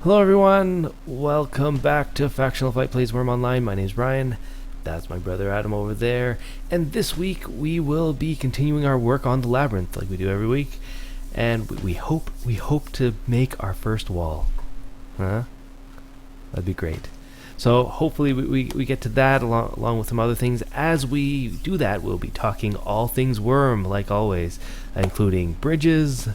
Hello everyone, welcome back to Factional Fight Plays Wurm Online. My name's Brian, that's my brother Adam over there, and this week we will be continuing our work on the Labyrinth like we do every week, and we hope to make our first wall. Huh? That'd be great. So hopefully we get to that along with some other things. As we do that, we'll be talking all things Wurm, like always, including bridges,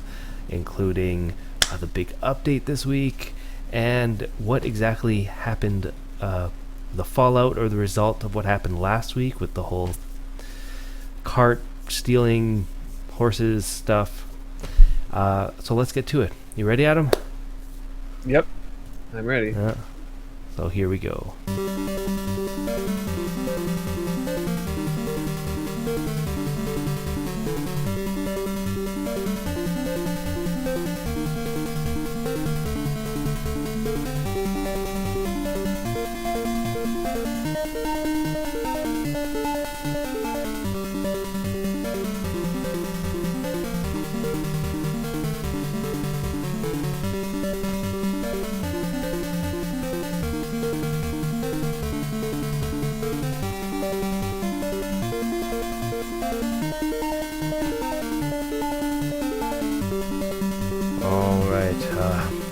including the big update this week, and what exactly happened, the fallout or the result of what happened last week with the whole cart stealing horses stuff. So let's get to it. You ready, Adam? Yep, I'm ready. So here we go.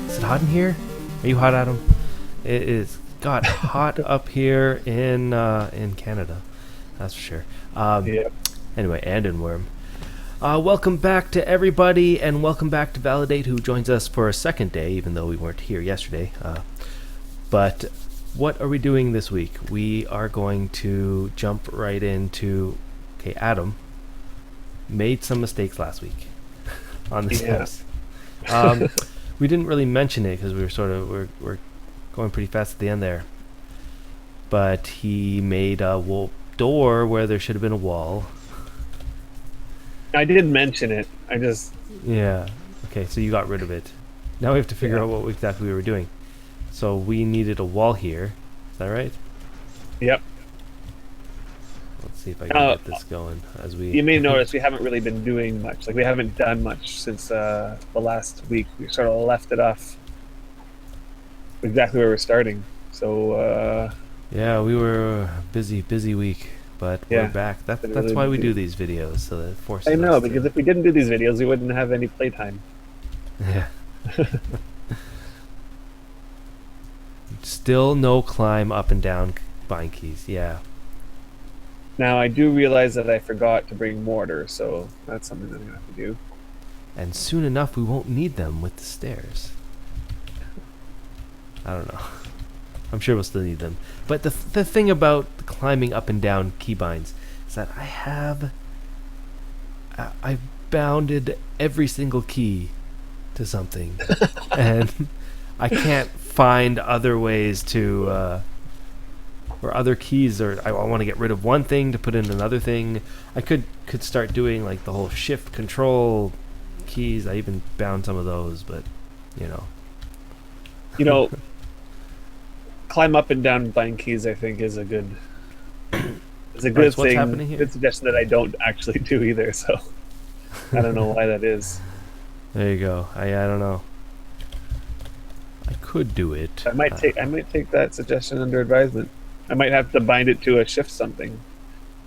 Is it hot in here? Are you hot, Adam? It is got hot up here in Canada. That's for sure. Yep. Anyway, and in Wurm. Welcome back to everybody, and welcome back to Validate, who joins us for a second day, even though we weren't here yesterday. But what are we doing this week? We are going to jump right into... Okay, Adam made some mistakes last week on this house. We didn't really mention it because we were we're going pretty fast at the end there. But he made a door where there should have been a wall. I did mention it. Yeah. Okay, so you got rid of it. Now we have to figure out what exactly we were doing. So we needed a wall here. Is that right? Yep. Let's see if I can get this going as we... You may notice we haven't really been doing much. Like, we haven't done much since the last week. We sort of left it off exactly where we're starting. So, yeah, we were a busy week, but we're back. That's really why we do these videos, so that it forces us. I know, because if we didn't do these videos, we wouldn't have any playtime. Yeah. Still no climb up and down bind keys. Yeah. Now, I do realize that I forgot to bring mortar, so that's something that I'm going to have to do. And soon enough, we won't need them with the stairs. I don't know. I'm sure we'll still need them. But the thing about climbing up and down keybinds is that I've bounded every single key to something. And I can't find other ways to... or other keys, or I want to get rid of one thing to put in another thing. I could start doing like the whole shift control keys. I even bound some of those, but you know, climb up and down bind keys, I think, is a good thing. Good suggestion that I don't actually do either. So I don't know why that is. There you go. I don't know. I could do it. I might take that suggestion under advisement. I might have to bind it to a shift something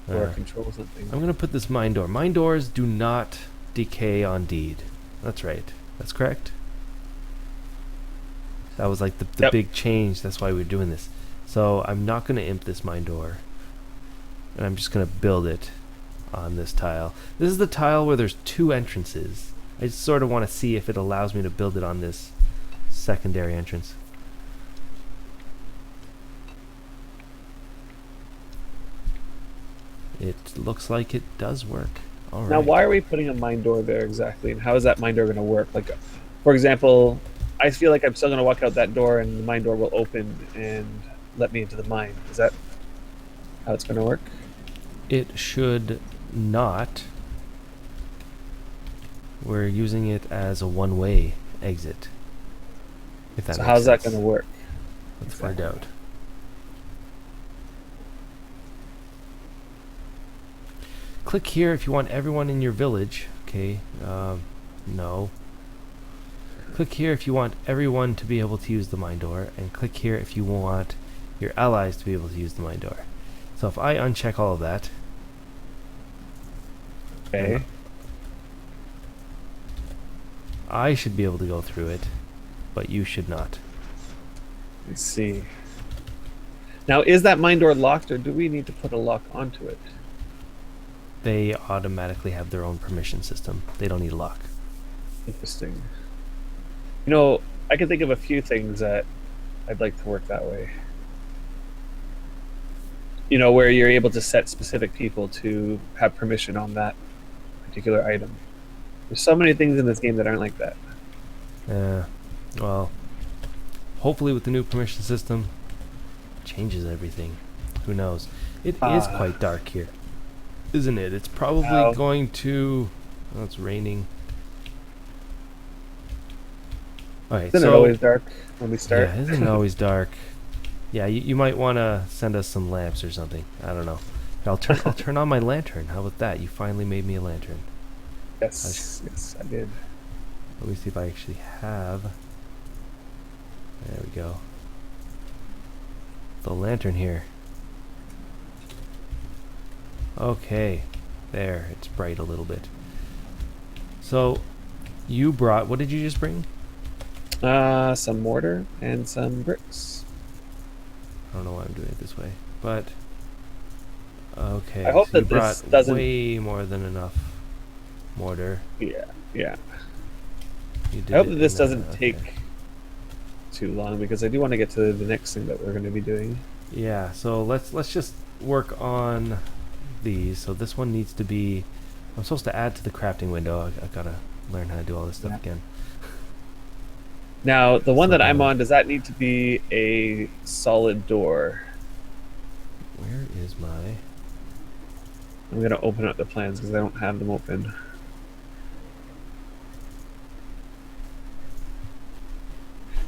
or a control something. I'm going to put this mine door. Mine doors do not decay on deed. That's right. That's correct. That was like the big change. That's why we're doing this. So I'm not going to imp this mine door. And I'm just going to build it on this tile. This is the tile where there's two entrances. I just sort of want to see if it allows me to build it on this secondary entrance. It looks like it does work. All right. Now, why are we putting a mine door there exactly, and how is that mine door going to work? Like, for example, I feel like I'm still going to walk out that door, and the mine door will open and let me into the mine. Is that how it's going to work? It should not. We're using it as a one-way exit. If that so makes how's sense. that going to work? Let's find out. Click here if you want everyone in your village. Okay, no. Click here if you want everyone to be able to use the mine door, and click here if you want your allies to be able to use the mine door. So if I uncheck all of that, Okay. I should be able to go through it, but you should not. Let's see. Now, is that mine door locked, or do we need to put a lock onto it? They automatically have their own permission system. They don't need a lock. Interesting. You know, I can think of a few things that I'd like to work that way. You know, where you're able to set specific people to have permission on that particular item. There's so many things in this game that aren't like that. Well, hopefully with the new permission system, changes everything. Who knows? It is quite dark here, isn't it? It's probably going to... Oh, it's raining. Alright, Isn't it always dark when we start? Yeah, isn't it always dark? Yeah, you might want to send us some lamps or something. I don't know. I'll turn on my lantern. How about that? You finally made me a lantern. Yes, yes, I did. Let me see if I actually have... There we go. The lantern here. Okay. There, it's bright a little bit. So, you brought... What did you just bring? Some mortar and some bricks. I don't know why I'm doing it this way, but... Okay, I hope so you that brought this doesn't... way more than enough mortar. Yeah, yeah. You did I hope it that this in doesn't okay. take too long, because I do want to get to the next thing that we're going to be doing. Yeah, so let's just work on these. So this one needs to be... I'm supposed to add to the crafting window. I gotta learn how to do all this stuff again. Now, the one So that I'm on, does that need to be a solid door? Where is my... I'm going to open up the plans because I don't have them open.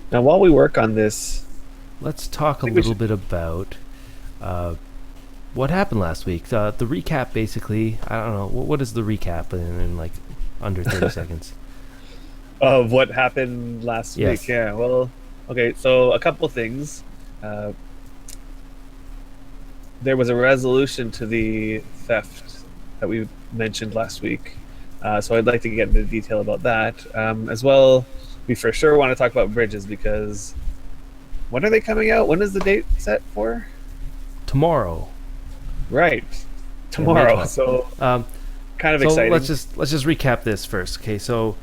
Now, while we work on this... Let's talk a think we little should- bit about what happened last week. The recap, basically. I don't know. What is the recap in like under 30 seconds? Of what happened last Yes. week? Yeah, well, okay, so a couple things. There was a resolution to the theft that we mentioned last week. So I'd like to get into detail about that. As well, we for sure want to talk about bridges, because when are they coming out? When is the date set for? Tomorrow. Right. May Tomorrow. 12th. So kind of So exciting. let's just recap this first. Okay, so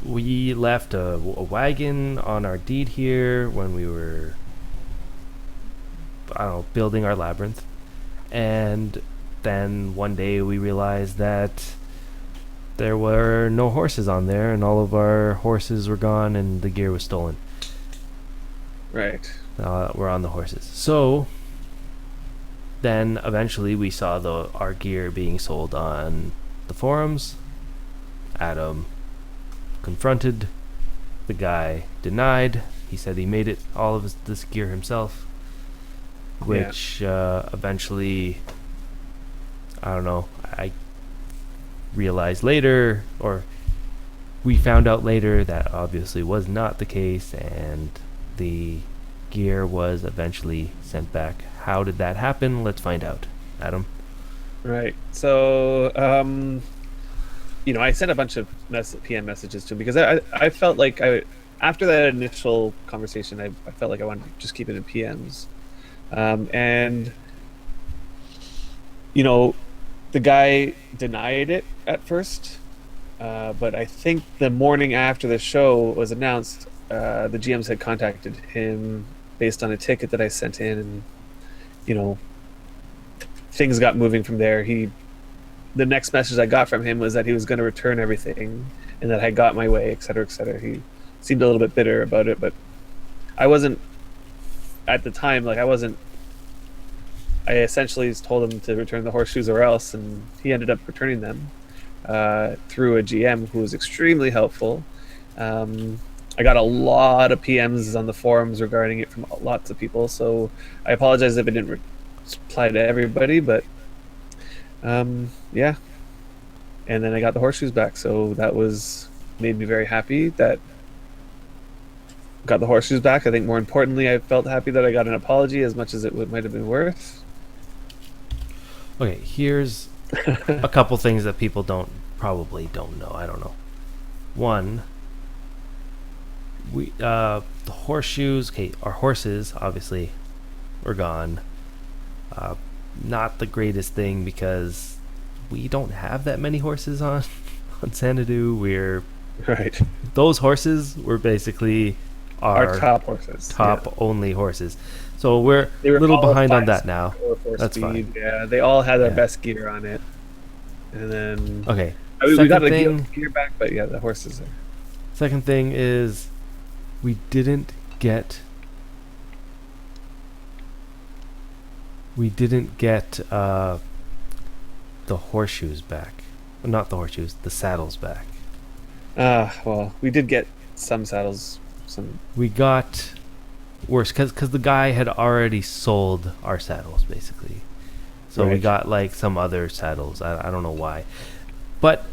we left a wagon on our deed here when we were, I don't know, building our labyrinth, and then one day we realized that there were no horses on there, and all of our horses were gone, and the gear was stolen. Right. We're on the horses. So then eventually we saw our gear being sold on the forums. Adam confronted the guy, denied. He said he made it all of this gear himself, which eventually, I don't know, I realized later, or we found out later, that obviously was not the case, and the gear was eventually sent back. How did that happen? Let's find out. Adam? Right. So, I sent a bunch of PM messages to him because I felt like after that initial conversation, I felt like I wanted to just keep it in PMs. And, the guy denied it at first. But I think the morning after the show was announced, the GMs had contacted him based on a ticket that I sent in, and things got moving from there. The next message I got from him was that he was going to return everything and that I got my way, et cetera, et cetera. He seemed a little bit bitter about it, but I wasn't at the time. I essentially told him to return the horseshoes or else, and he ended up returning them through a GM who was extremely helpful. I got a lot of PMs on the forums regarding it from lots of people, so I apologize if it didn't apply to everybody, but yeah. And then I got the horseshoes back, so that made me very happy that got the horseshoes back. I think more importantly, I felt happy that I got an apology as much as it might have been worth. Okay, here's a couple things that people probably don't know. I don't know. One, the horseshoes. Okay, our horses obviously were gone. Not the greatest thing because we don't have that many horses on Xanadu. We're Right. Those horses were basically Our top horses. top only horses. So we're They a were little all behind on 5 that now. or 4 That's speed. fine. Yeah, they all had their Yeah. best gear on it. And then Okay. I mean, we got the Second thing, gear back, but yeah, the horses are. second thing is we didn't get the horseshoes back. Not the horseshoes, the saddles back. Well, we did get some saddles. We got worse because the guy had already sold our saddles basically. So we Right. got like some other saddles. I don't know why. But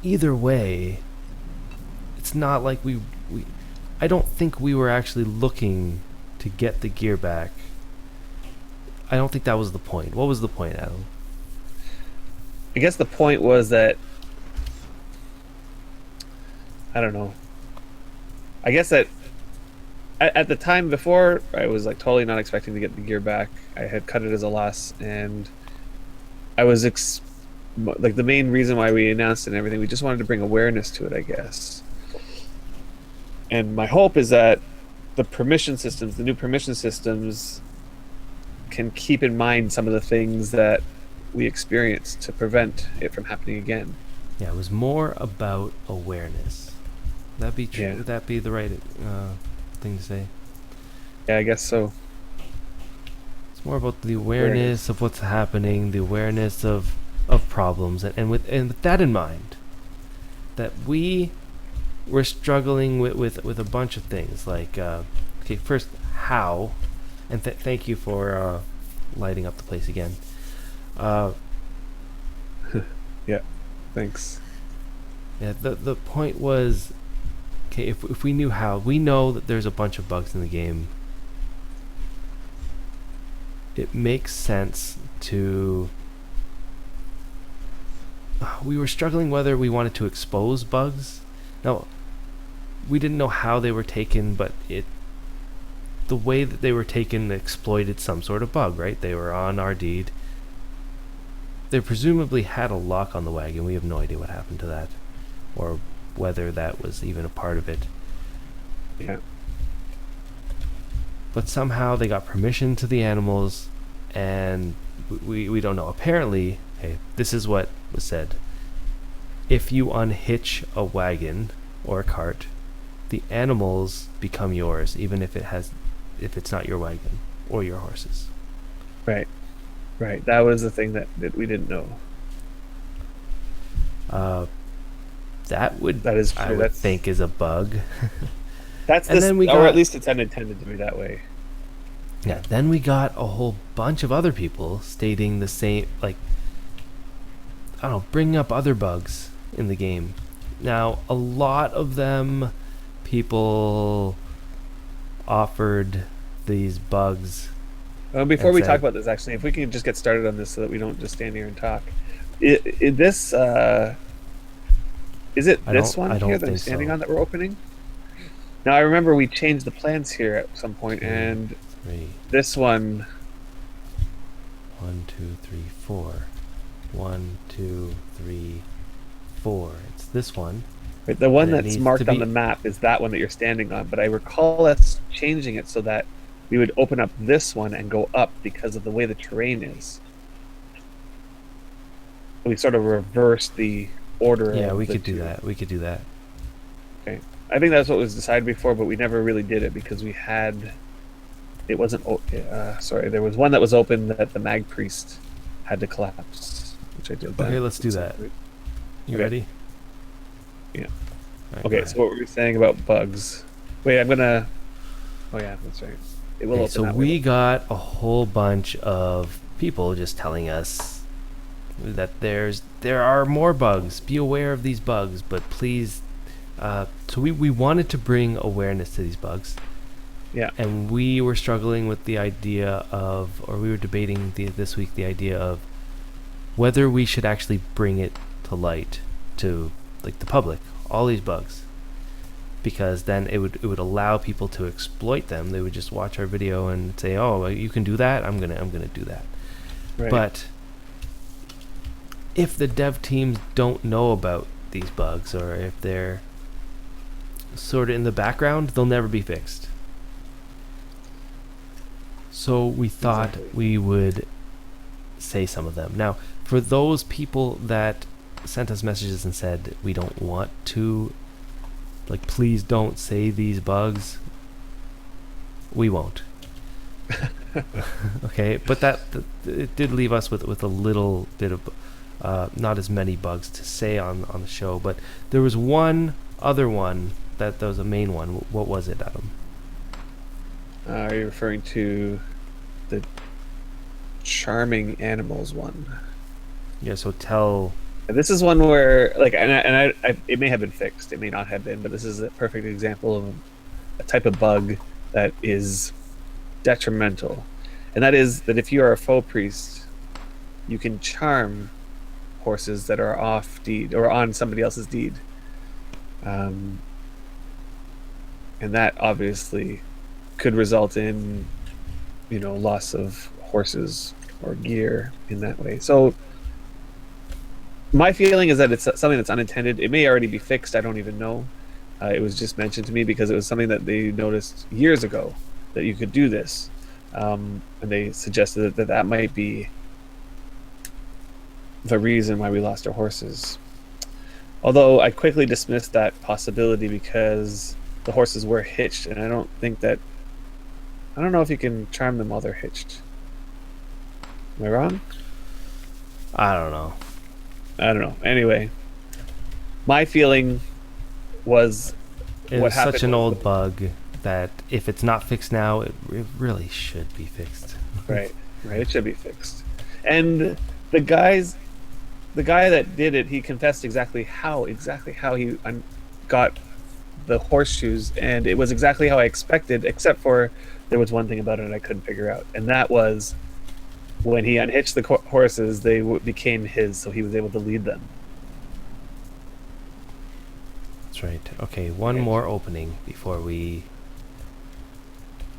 either way, it's not like we I don't think we were actually looking to get the gear back. I don't think that was the point. What was the point, Adam? I guess the point was that I don't know. I guess that at the time before, I was like totally not expecting to get the gear back. I had cut it as a loss, and I was like the main reason why we announced it and everything. We just wanted to bring awareness to it, I guess. And my hope is that the new permission systems, can keep in mind some of the things that we experienced to prevent it from happening again. Yeah, it was more about awareness. Would that be true? Yeah. Would that be the right thing to say? Yeah, I guess so. It's more about the awareness of what's happening, the awareness of problems, and with that in mind, that we were struggling with a bunch of things. Like, okay, first, how, and thank you for lighting up the place again. Yeah, thanks. Yeah, the point was, okay, if we knew how, we know that there's a bunch of bugs in the game. It makes sense to. We were struggling whether we wanted to expose bugs. Now, we didn't know how they were taken, but the way that they were taken exploited some sort of bug, right? They were on our deed. They presumably had a lock on the wagon. We have no idea what happened to that, or whether that was even a part of it. Yeah. But somehow they got permission to the animals, and we don't know. Apparently, hey, this is what was said. If you unhitch a wagon or a cart, the animals become yours, even if it's not your wagon or your horses. Right. That was the thing that we didn't know. That is true. I would think is a bug. That's and then or at least it's unintended to be that way. Yeah. Then we got a whole bunch of other people stating the same, like, I don't know, bringing up other bugs in the game. Now, a lot of them, people offered these bugs. Before we talk about this, actually, if we can just get started on this so that we don't just stand here and talk. Is it this one here that I'm standing on that we're opening? Now, I remember we changed the plans here at some point, and this one... 1, 2, 3, 4. 1, 2, 3, 4. It's this one. Right, the one that's marked on the map is that one that you're standing on, but I recall us changing it so that we would open up this one and go up because of the way the terrain is. We sort of reversed the order. Yeah, we could do that. Okay. I think that's what was decided before, but we never really did it because we had... It wasn't... sorry, there was one that was open that the Mag Priest had to collapse, which I did. Okay, let's do that. You ready? Yeah. Right, okay, so what were we saying about bugs? Wait, I'm gonna... Oh yeah, that's right. It will open so that we way. got a whole bunch of people just telling us that there are more bugs. Be aware of these bugs, but please So we wanted to bring awareness to these bugs. Yeah. And we were struggling with the idea of, or we were debating this week the idea of whether we should actually bring it to light to like the public, all these bugs, because then it would allow people to exploit them. They would just watch our video and say, "Oh, you can do that. I'm gonna do that." Right. But if the dev teams don't know about these bugs, or if they're sort of in the background, they'll never be fixed. So we thought we would say some of them. Now, for those people that sent us messages and said we don't want to, like, please don't say these bugs, we won't. Okay, but it did leave us with a little bit of not as many bugs to say on the show. But there was one other one that was a main one. What was it, Adam? Are you referring to the charming animals one? Yeah, so tell. This is one where, like, and I it may have been fixed, it may not have been, but this is a perfect example of a type of bug that is detrimental, and that is that if you are a faux priest, you can charm horses that are off deed or on somebody else's deed, and that obviously could result in, loss of horses or gear in that way. So my feeling is that it's something that's unintended. It may already be fixed. I don't even know. It was just mentioned to me because it was something that they noticed years ago, that you could do this. And they suggested that might be the reason why we lost our horses. Although I quickly dismissed that possibility because the horses were hitched, and I don't know if you can charm them while they're hitched. Am I wrong? I don't know. Anyway, my feeling was It's such an old bug that if it's not fixed now, it really should be fixed. Right. It should be fixed. And the guy that did it, he confessed exactly how he got the horseshoes, and it was exactly how I expected, except for there was one thing about it I couldn't figure out, and that was when he unhitched the horses, they became his, so he was able to lead them. That's right. Okay, one more opening before we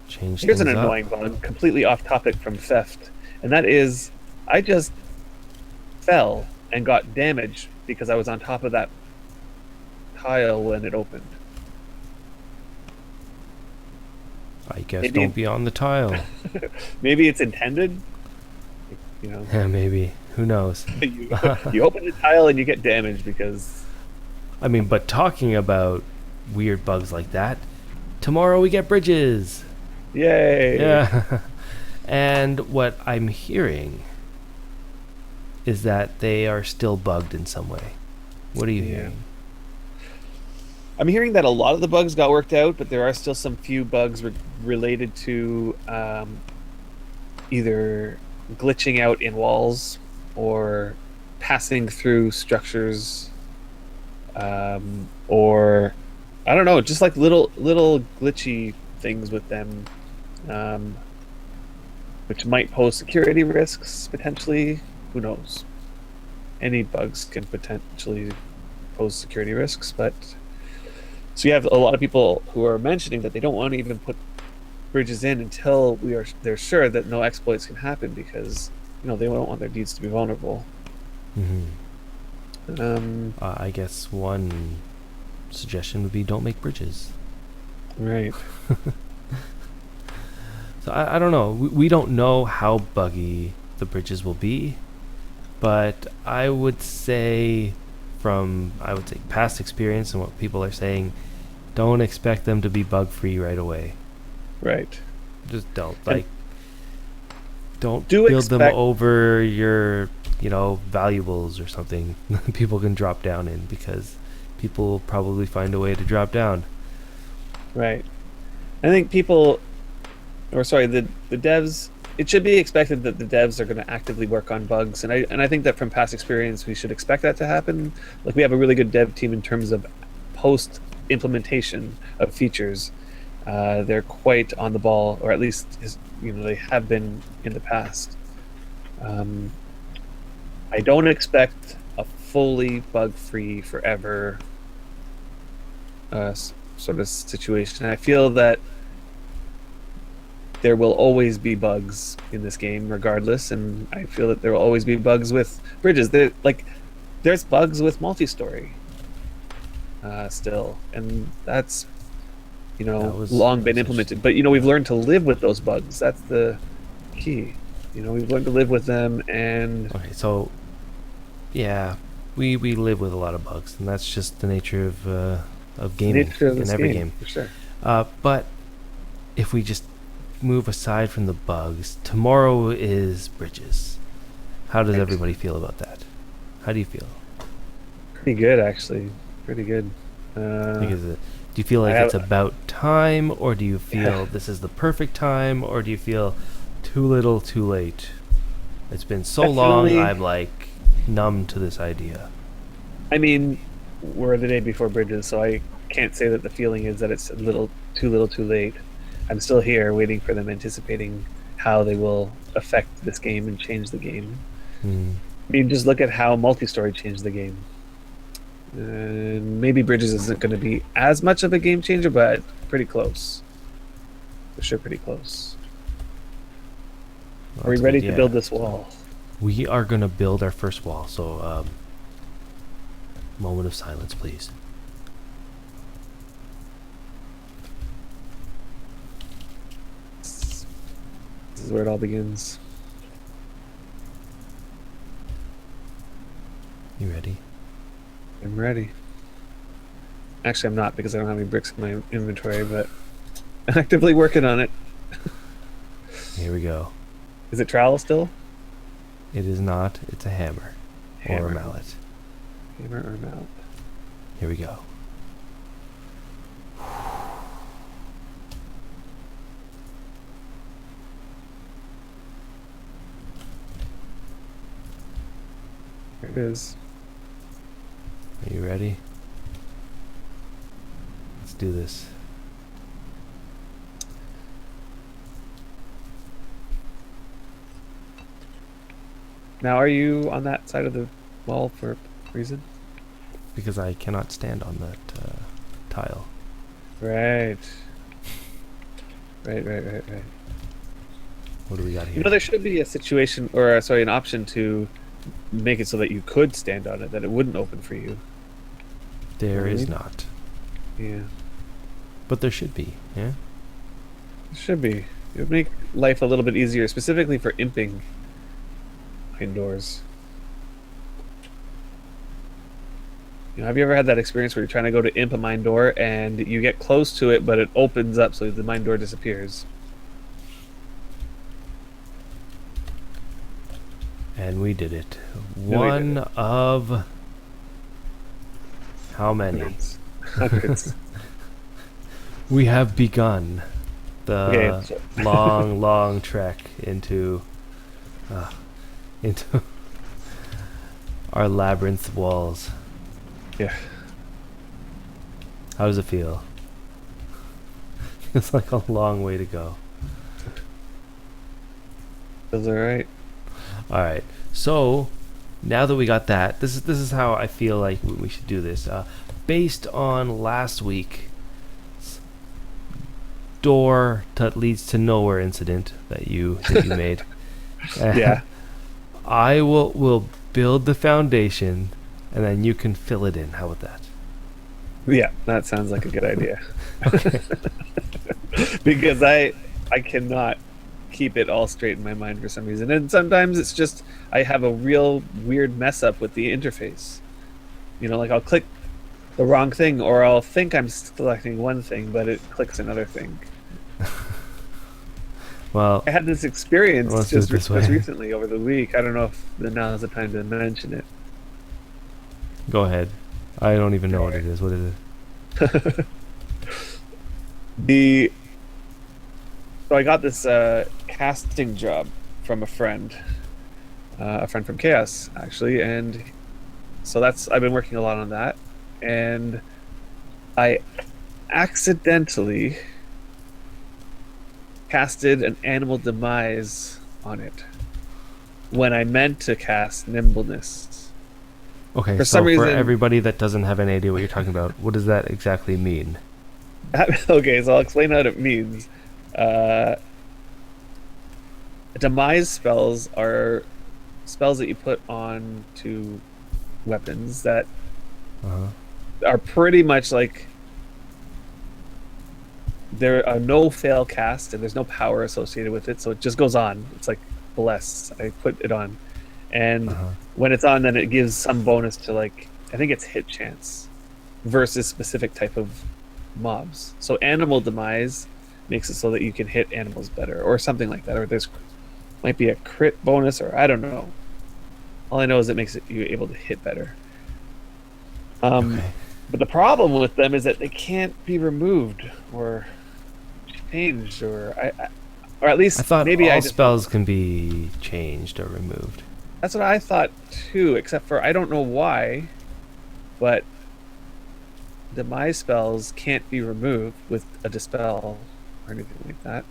change Here's things an annoying one, completely off topic from theft, and that is I just fell and got damaged because I was on top of that tile when it opened. I guess don't be on the tile. Maybe it's intended. Yeah, maybe. Who knows? you open the tile and you get damaged because... I mean, but talking about weird bugs like that, tomorrow we get bridges. Yay! Yeah. And what I'm hearing is that they are still bugged in some way. What are you hearing? I'm hearing that a lot of the bugs got worked out, but there are still some few bugs related to either glitching out in walls or passing through structures, or I don't know, just like little glitchy things with them, which might pose security risks potentially. Who knows? Any bugs can potentially pose security risks, but so you have a lot of people who are mentioning that they don't want to even put bridges in until they're sure that no exploits can happen, because they don't want their deeds to be vulnerable. I guess one suggestion would be don't make bridges. Right. So I don't know. We don't know how buggy the bridges will be, but I would say past experience and what people are saying, don't expect them to be bug free right away. Right. Just don't build them over your valuables or something people can drop down in, because people will probably find a way to drop down. Right. I think the devs, it should be expected that the devs are going to actively work on bugs, and I think that from past experience we should expect that to happen. Like, we have a really good dev team in terms of post implementation of features, they're quite on the ball, or at least they have been in the past. I don't expect a fully bug-free forever sort of situation. I feel that there will always be bugs in this game regardless, and I feel that there will always be bugs with bridges. There's bugs with multi-story still, and that's long been implemented. But we've learned to live with those bugs. That's the key. We've learned to live with them. And okay, so yeah, we live with a lot of bugs, and that's just the nature of gaming in every game. For sure. But if we just move aside from the bugs, tomorrow is bridges. How does everybody feel about that? How do you feel? Pretty good, actually. Pretty good. Do you feel like it's about time, or do you feel this is the perfect time, or do you feel too little, too late? It's been so long, I'm like numb to this idea. I mean, we're the day before bridges, so I can't say that the feeling is that it's little, too late. I'm still here waiting for them, anticipating how they will affect this game and change the game. I mean, just look at how multi-story changed the game. And maybe bridges isn't going to be as much of a game changer, but pretty close. For sure, pretty close. Are we ready to build this wall? We are going to build our first wall, so moment of silence, please. This is where it all begins. You ready? I'm ready. Actually, I'm not, because I don't have any bricks in my inventory, but I'm actively working on it. Here we go. Is it trowel still? It is not. It's a hammer. Or a mallet. Hammer or mallet. Here we go. Here it is. Are you ready? Let's do this. Now, are you on that side of the wall for a reason? Because I cannot stand on that tile. Right. Right. What do we got here? There should be a situation, or an option to make it so that you could stand on it, that it wouldn't open for you. There is not. Yeah. But there should be, yeah? It should be. It would make life a little bit easier, specifically for imping indoors. Have you ever had that experience where you're trying to go to imp a mine door and you get close to it, but it opens up so the mine door disappears? And we did it. One of how many? Hundreds. We have begun the long trek into our labyrinth walls. Yeah. How does it feel? It's like a long way to go. Feels alright. Alright, so now that we got that, this is how I feel like we should do this. Based on last week's door that leads to nowhere incident that you made. Yeah. I will build the foundation, and then you can fill it in. How about that? Yeah, that sounds like a good idea. Okay. Because I cannot keep it all straight in my mind for some reason, and sometimes it's just I have a real weird mess up with the interface. Like I'll click the wrong thing, or I'll think I'm selecting one thing, but it clicks another thing. Well, I had this experience just recently over the week. I don't know if now is the time to mention it. Go ahead. I don't even know what it is. What is it? So I got this casting job from a friend from Chaos, actually, and so I've been working a lot on that, and I accidentally casted an animal demise on it when I meant to cast nimbleness. Okay, For some so for reason, everybody that doesn't have any idea what you're talking about, what does that exactly mean? okay, so I'll explain what it means. Uh, Demise spells are spells that you put on to weapons that Uh-huh. are pretty much like they're a no fail cast and there's no power associated with it, so it just goes on. It's like bless. I put it on, and Uh-huh. when it's on, then it gives some bonus to like I think it's hit chance versus specific type of mobs. So animal demise makes it so that you can hit animals better or something like that, or there's might be a crit bonus, or I don't know. All I know is it makes it you able to hit better. Um, Okay. but the problem with them is that they can't be removed or changed, or at I least thought maybe I all just don't. spells can be changed or removed. That's what I thought too. Except for I don't know why, but demise spells can't be removed with a dispel or anything like that.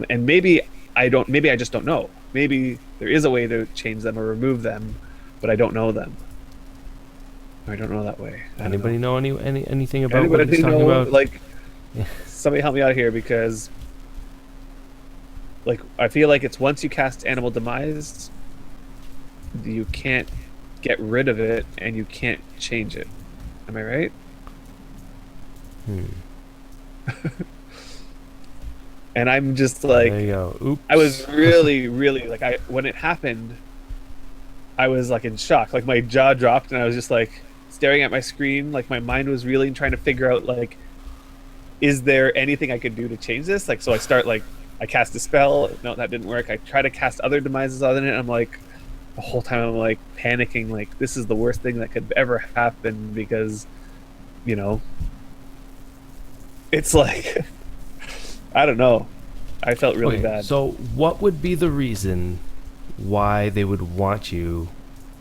And maybe I don't. Maybe I just don't know. Maybe there is a way to change them or remove them, but I don't know them. I don't know that way. I don't know. Anybody know anything about what he's Anybody talking know? about? Like, Yeah. somebody help me out here because, like, I feel like it's once you cast animal demise, you can't get rid of it and you can't change it. Am I right? Hmm. And I'm just There you like, go. I Oops. was really, really like, I when it happened, I was like in shock. Like my jaw dropped, and I was just like staring at my screen. Like my mind was reeling, trying to figure out like, is there anything I could do to change this? Like, so I start like, I cast a spell. No, that didn't work. I try to cast other demises on it. And I'm like, the whole time I'm like panicking. Like this is the worst thing that could ever happen because, you know, it's like, I don't know. I felt really Okay, bad. so what would be the reason why they would want you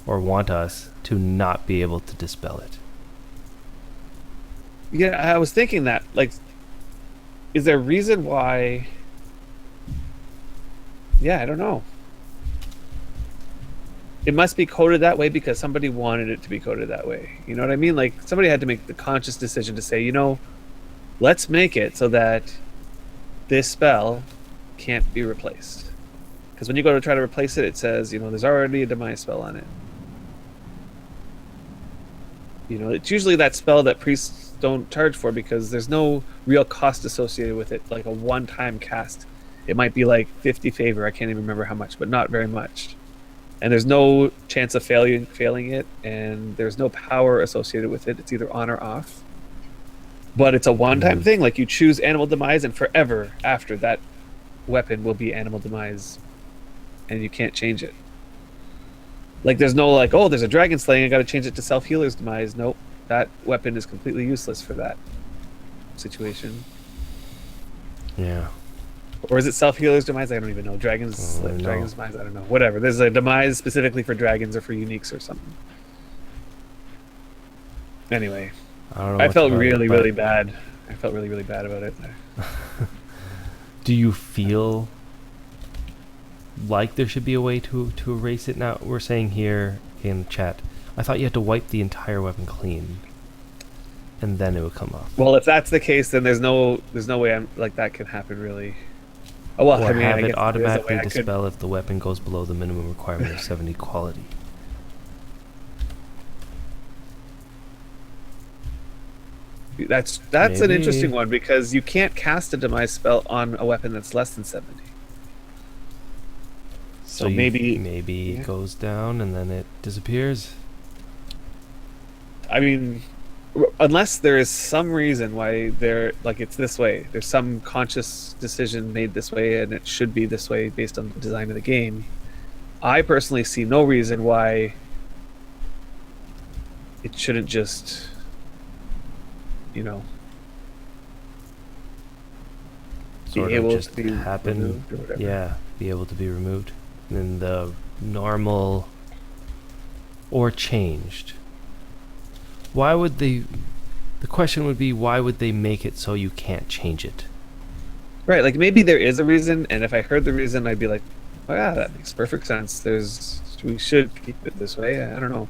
or want us to not be able to dispel it? Yeah, I was thinking that. Like, is there a reason why? Yeah, I don't know. It must be coded that way because somebody wanted it to be coded that way. You know what I mean? Like somebody had to make the conscious decision to say, you know, let's make it so that this spell can't be replaced. Because when you go to try to replace it, it says, you know, there's already a demise spell on it. You know, it's usually that spell that priests don't charge for because there's no real cost associated with it, like a one-time cast. It might be like 50 favor, I can't even remember how much, but not very much. And there's no chance of failing it, and there's no power associated with it. It's either on or off. But it's a one-time Mhm. thing. Like you choose animal demise, and forever after that weapon will be animal demise, and you can't change it. Like there's no like, oh, there's a dragon slaying, I got to change it to self healer's demise. Nope, that weapon is completely useless for that situation. Yeah. Or is it self healer's demise? I don't even know. No. Dragon's demise. I don't know. Whatever. There's a demise specifically for dragons or for uniques or something. Anyway, I don't know I much felt about it, really, but really bad. I felt really, really bad about it. do you feel like there should be a way to erase it? Now we're saying here in chat, I thought you had to wipe the entire weapon clean and then it would come off. Well, if that's the case, then there's no way I'm like that can happen really. Oh well, Or I mean, I have it guess there is a way automatically I could. dispel if the weapon goes below the minimum requirement of 70 quality. That's an interesting Maybe. one because you can't cast a demise spell on a weapon that's less than 70. So So maybe, maybe it yeah. goes down and then it disappears. I mean, unless there is some reason why they're like it's this way, there's some conscious decision made this way, and it should be this way based on the design of the game. I personally see no reason why it shouldn't just, you know, be Sort of able just to be happen. removed or whatever. Yeah, be able to be removed. And the normal or changed. Why would they The question would be, why would they make it so you can't change it? Right, like maybe there is a reason, and if I heard the reason, I'd be like, "Oh yeah, that makes perfect sense. We should keep it this way." I don't know,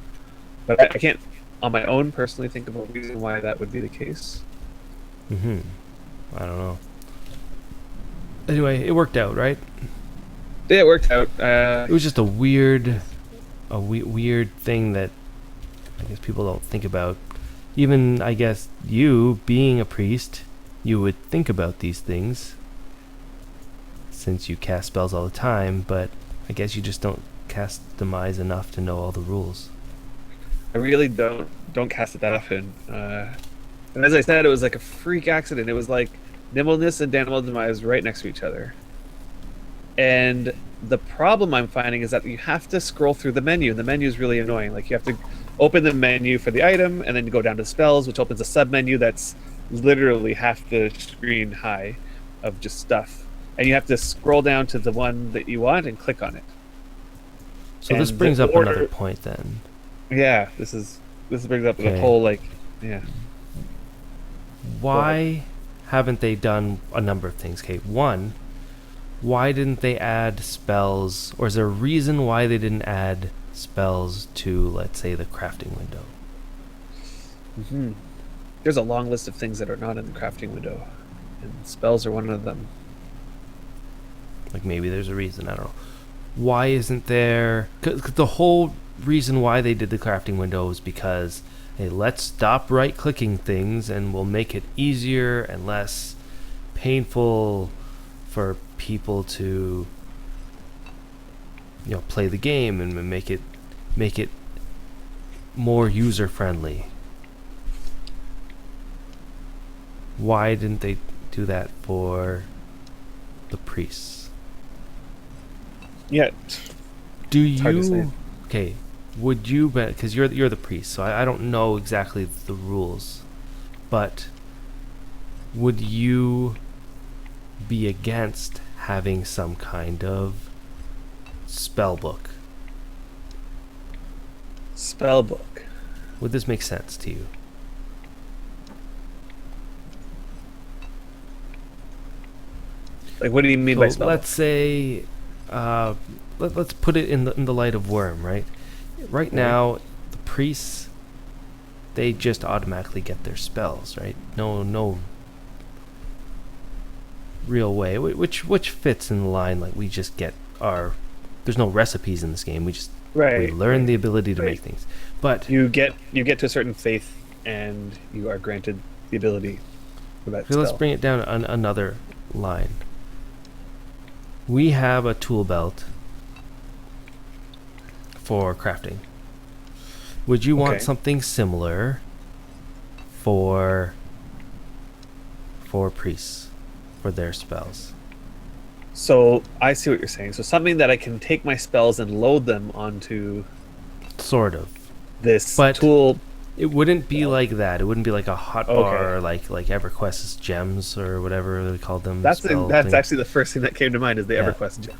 but I can't, on my own, personally think of a reason why that would be the case. Mm-hmm. I don't know. Anyway, it worked out, right? Yeah, it worked out. It was just a weird thing that I guess people don't think about. Even, I guess, you being a priest, you would think about these things since you cast spells all the time, but I guess you just don't customize enough to know all the rules. I really don't cast it that often. And as I said, it was like a freak accident. It was like nimbleness and Danimal Demise right next to each other. And the problem I'm finding is that you have to scroll through the menu, and the menu is really annoying. Like, you have to open the menu for the item, and then you go down to spells, which opens a sub-menu that's literally half the screen high of just stuff. And you have to scroll down to the one that you want and click on it. So this brings up another point then. Yeah, this brings up the whole, like, yeah. Why haven't they done a number of things? Okay, one, why didn't they add spells, or is there a reason why they didn't add spells to, let's say, the crafting window? Mm-hmm. There's a long list of things that are not in the crafting window, and spells are one of them. Like, maybe there's a reason, I don't know. Why isn't there... Cause the whole reason why they did the crafting window is because, hey, let's stop right-clicking things and we'll make it easier and less painful for people to, play the game, and make it more user-friendly. Why didn't they do that for the priests? Yeah. Do you? Okay. Would you bet? Because you're the priest, so I don't know exactly the rules, but would you be against having some kind of spell book? Spell book. Would this make sense to you? Like, what do you mean by spell let's book? say, let's put it in the light of Wurm, right? Right now, the priests, they just automatically get their spells, right? No real way, which fits in the line. Like, we just get there's no recipes in this game. We learn the ability to make things. But you get to a certain faith, and you are granted the ability for that spell. Let's bring it down another line. We have a tool belt for crafting. Would you want something similar for priests, for their spells? So I see what you're saying. So something that I can take my spells and load them onto. Sort of. This but tool. It wouldn't be like that. It wouldn't be like a hotbar, like EverQuest's gems or whatever they called them. That's actually the first thing that came to mind is the EverQuest gem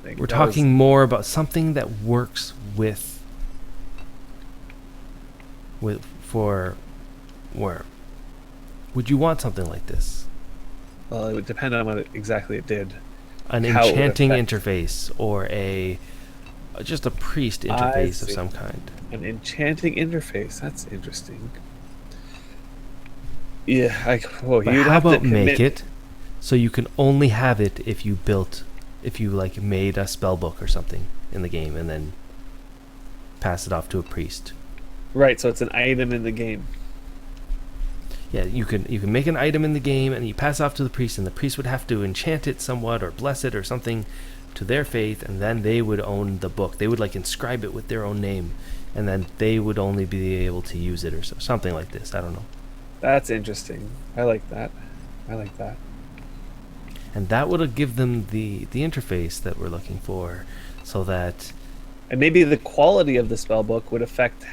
thing. We're talking more about something that works for Wurm. Would you want something like this? Well, it would depend on what exactly it did. An enchanting interface, or just a priest interface of some kind. An enchanting interface. That's interesting. Yeah, how about make it so you can only have it if you made a spell book or something in the game, and then pass it off to a priest. Right, so it's an item in the game. Yeah, you can make an item in the game, and you pass it off to the priest, and the priest would have to enchant it somewhat or bless it or something to their faith, and then they would own the book. They would inscribe it with their own name, and then they would only be able to use it or something like this. I don't know. That's interesting. I like that. And that would give them the interface that we're looking for, so that... And maybe the quality of the spellbook would affect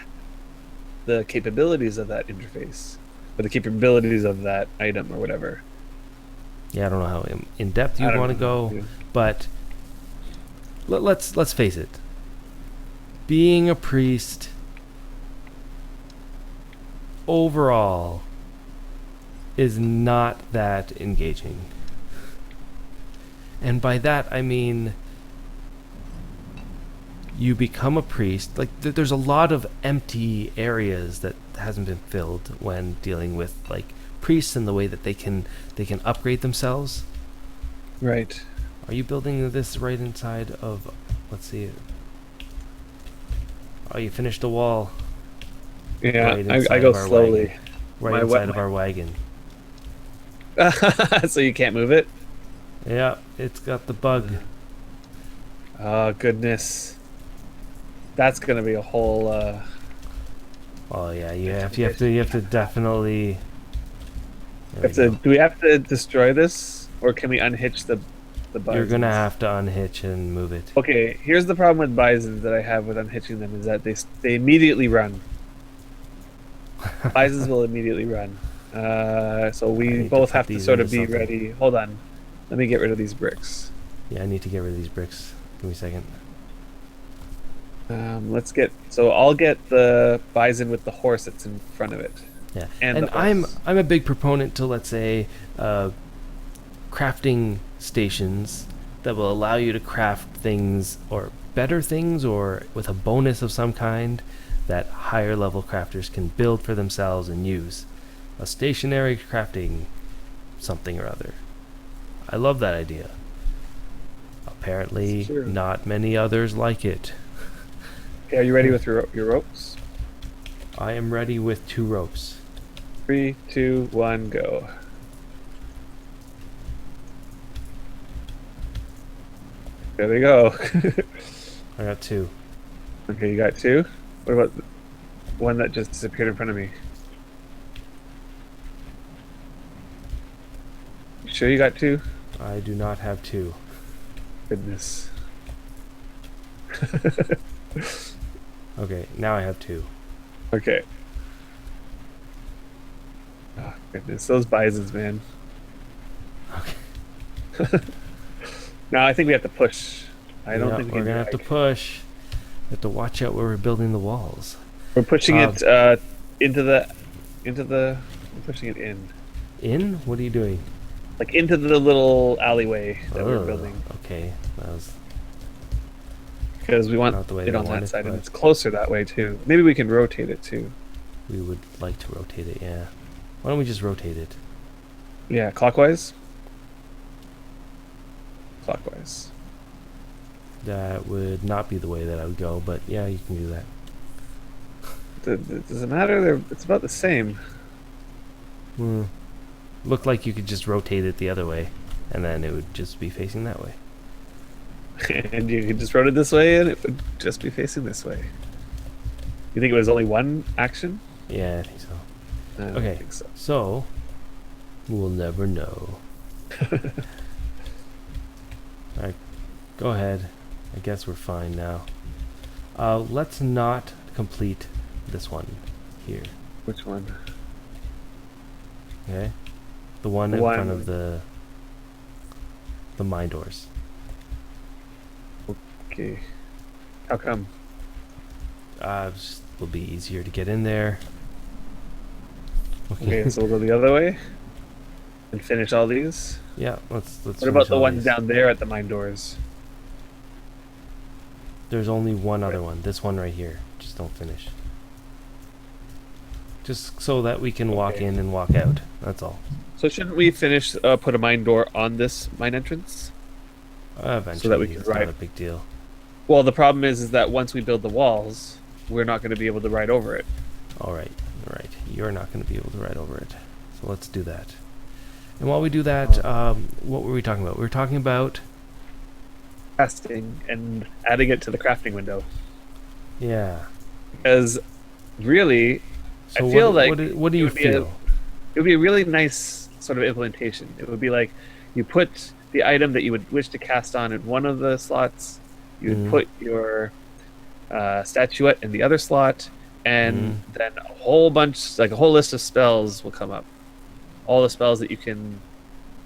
the capabilities of that interface, or the capabilities of that item or whatever. Yeah, I don't know how in depth you want to go, but let's face it. Being a priest, overall, is not that engaging. And by that I mean you become a priest. Like there's a lot of empty areas that hasn't been filled when dealing with like priests and the way that they can upgrade themselves. Right. Are you building this right inside of? Let's see. Oh, you finished the wall. Yeah, Right I inside go of our slowly. wagon. Right inside of our wagon. So you can't move it? Yeah, it's got the bug. Oh, goodness. That's going to be a whole... Oh yeah, you have to definitely. do we have to destroy this? Or can we unhitch the bisons? You're going to have to unhitch and move it. Okay, here's the problem with bisons that I have with unhitching them is that they immediately run. Bisons will immediately run. So we both have to sort of be ready. Hold on. Let me get rid of these bricks. Yeah, I need to get rid of these bricks. Give me a second. Let's get... So I'll get the bison with the horse that's in front of it. Yeah, and I'm a big proponent to, let's say, crafting stations that will allow you to craft things or better things or with a bonus of some kind that higher level crafters can build for themselves and use. A stationary crafting something or other. I love that idea. Apparently not many others like it. Okay, are you ready with your ropes? I am ready with 2 ropes. 3, 2, 1, go. There they go. I got 2. Okay, you got 2? What about the one that just disappeared in front of me? You sure you got 2? I do not have 2. Goodness. Okay, now I have 2. Okay. Oh, goodness. Those bisons, man. Okay. No, I think we have to push. I don't think we're gonna have to push. We have to watch out where we're building the walls. We're pushing it into the. We're pushing it in. In? What are you doing? Like into the little alleyway that we're building. Okay, that was because we want not the way it on wanted, that side, and it's closer that way too. Maybe we can rotate it too. We would like to rotate it, yeah. Why don't we just rotate it? Yeah, clockwise. Clockwise. That would not be the way that I would go, but yeah, you can do that. Does it matter? It's about the same. Looked like you could just rotate it the other way, and then it would just be facing that way. And you could just rotate it this way, and it would just be facing this way. You think it was only one action? Yeah, I think so. I don't think so. So we'll never know. Alright, go ahead. I guess we're fine now. Let's not complete this one here. Which one? Okay, the one in front of the mine doors. Okay. How come? Will be easier to get in there. Okay, so we'll go the other way and finish all these. Yeah, let's. What about the ones down there at the mine doors? There's only one other one. This one right here. Just don't finish. Just so that we can walk in and walk out. That's all. So shouldn't we finish? Put a mine door on this mine entrance. Eventually, so that we can it's ride. not a big deal. Well, the problem is that once we build the walls, we're not going to be able to ride over it. All right. You're not going to be able to ride over it. So let's do that. And while we do that, what were we talking about? We were talking about casting and adding it to the crafting window. Yeah. Because really, so I feel what do you feel? It would be a really nice sort of implementation. It would be like you put the item that you would wish to cast on in one of the slots. You would put your statuette in the other slot, and then a whole bunch, like a whole list of spells will come up. All the spells that you can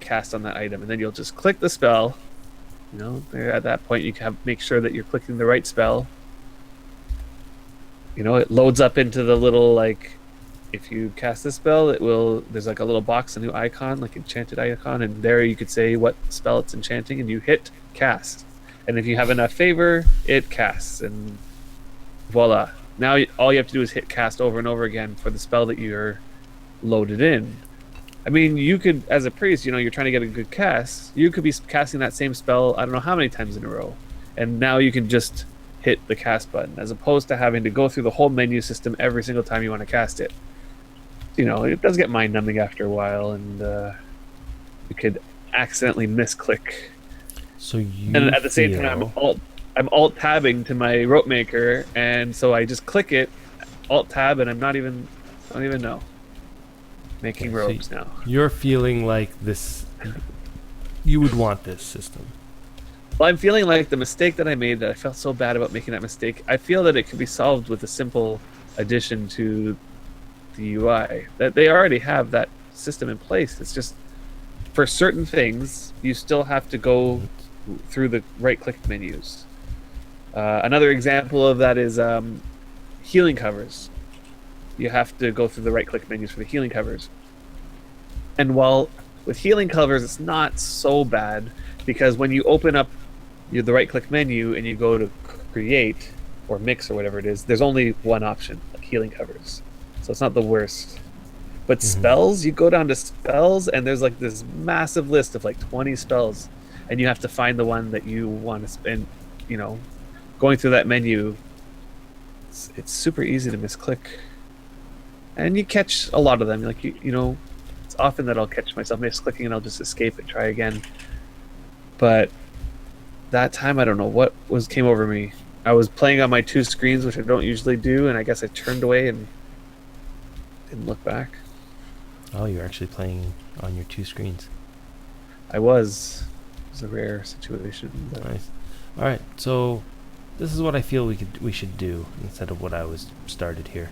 cast on that item, and then you'll just click the spell. You know, at that point you can make sure that you're clicking the right spell. You know, it loads up into the little like if you cast this spell, there's like a little box, a new icon, like enchanted icon, and there you could say what spell it's enchanting, and you hit cast. And if you have enough favor, it casts, and voila. Now all you have to do is hit cast over and over again for the spell that you're loaded in. I mean, you could, as a priest, you're trying to get a good cast. You could be casting that same spell, I don't know how many times in a row. And now you can just hit the cast button, as opposed to having to go through the whole menu system every single time you want to cast it. It does get mind numbing after a while, and you could accidentally misclick. So you and at the same time, I'm alt tabbing to my rope maker, and so I just click it, alt tab, and I don't even know. Making ropes now. You're feeling like this. You would want this system. Well, I'm feeling like the mistake that I made, that I felt so bad about making that mistake, I feel that it could be solved with a simple addition to the UI. That they already have that system in place. It's just, for certain things, you still have to go through the right-click menus. Another example of that is healing covers. You have to go through the right-click menus for the healing covers. And while with healing covers, it's not so bad, because when you open up the right-click menu and you go to create or mix or whatever it is, there's only one option, like healing covers. So it's not the worst. But spells, you go down to spells, and there's like this massive list of like 20 spells, and you have to find the one that you want to spend. Going through that menu, it's super easy to misclick. And you catch a lot of them. Like, it's often that I'll catch myself misclicking and I'll just escape and try again. But that time, I don't know what came over me. I was playing on my two screens, which I don't usually do, and I guess I turned away and didn't look back. Oh, you're actually playing on your two screens. I was. It was a rare situation. Nice. All right, so this is what I feel we should do instead of what I was started here.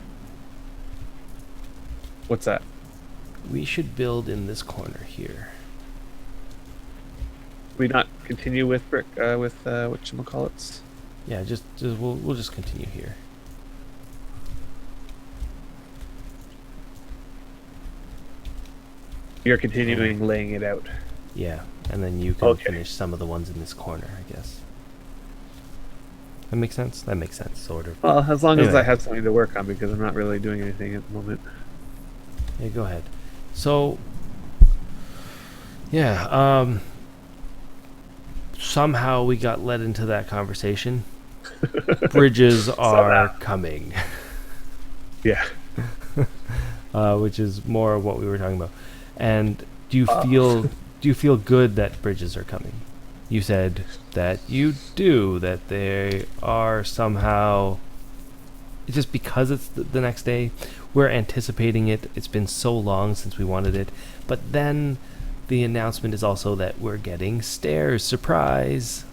What's that? We should build in this corner here. We not continue with brick with whatchamacallits? Yeah, just we'll just continue here. You're continuing laying it out. Yeah, and then you can finish some of the ones in this corner, I guess. That makes sense? That makes sense, sort of. Well, as long as I have something to work on, because I'm not really doing anything at the moment. Yeah, go ahead. So, yeah, somehow we got led into that conversation. Bridges are coming. Yeah. Which is more of what we were talking about. And do you feel good that bridges are coming? You said that you do, that they are somehow, just because it's the next day, we're anticipating it. It's been so long since we wanted it. But then the announcement is also that we're getting stairs. Surprise!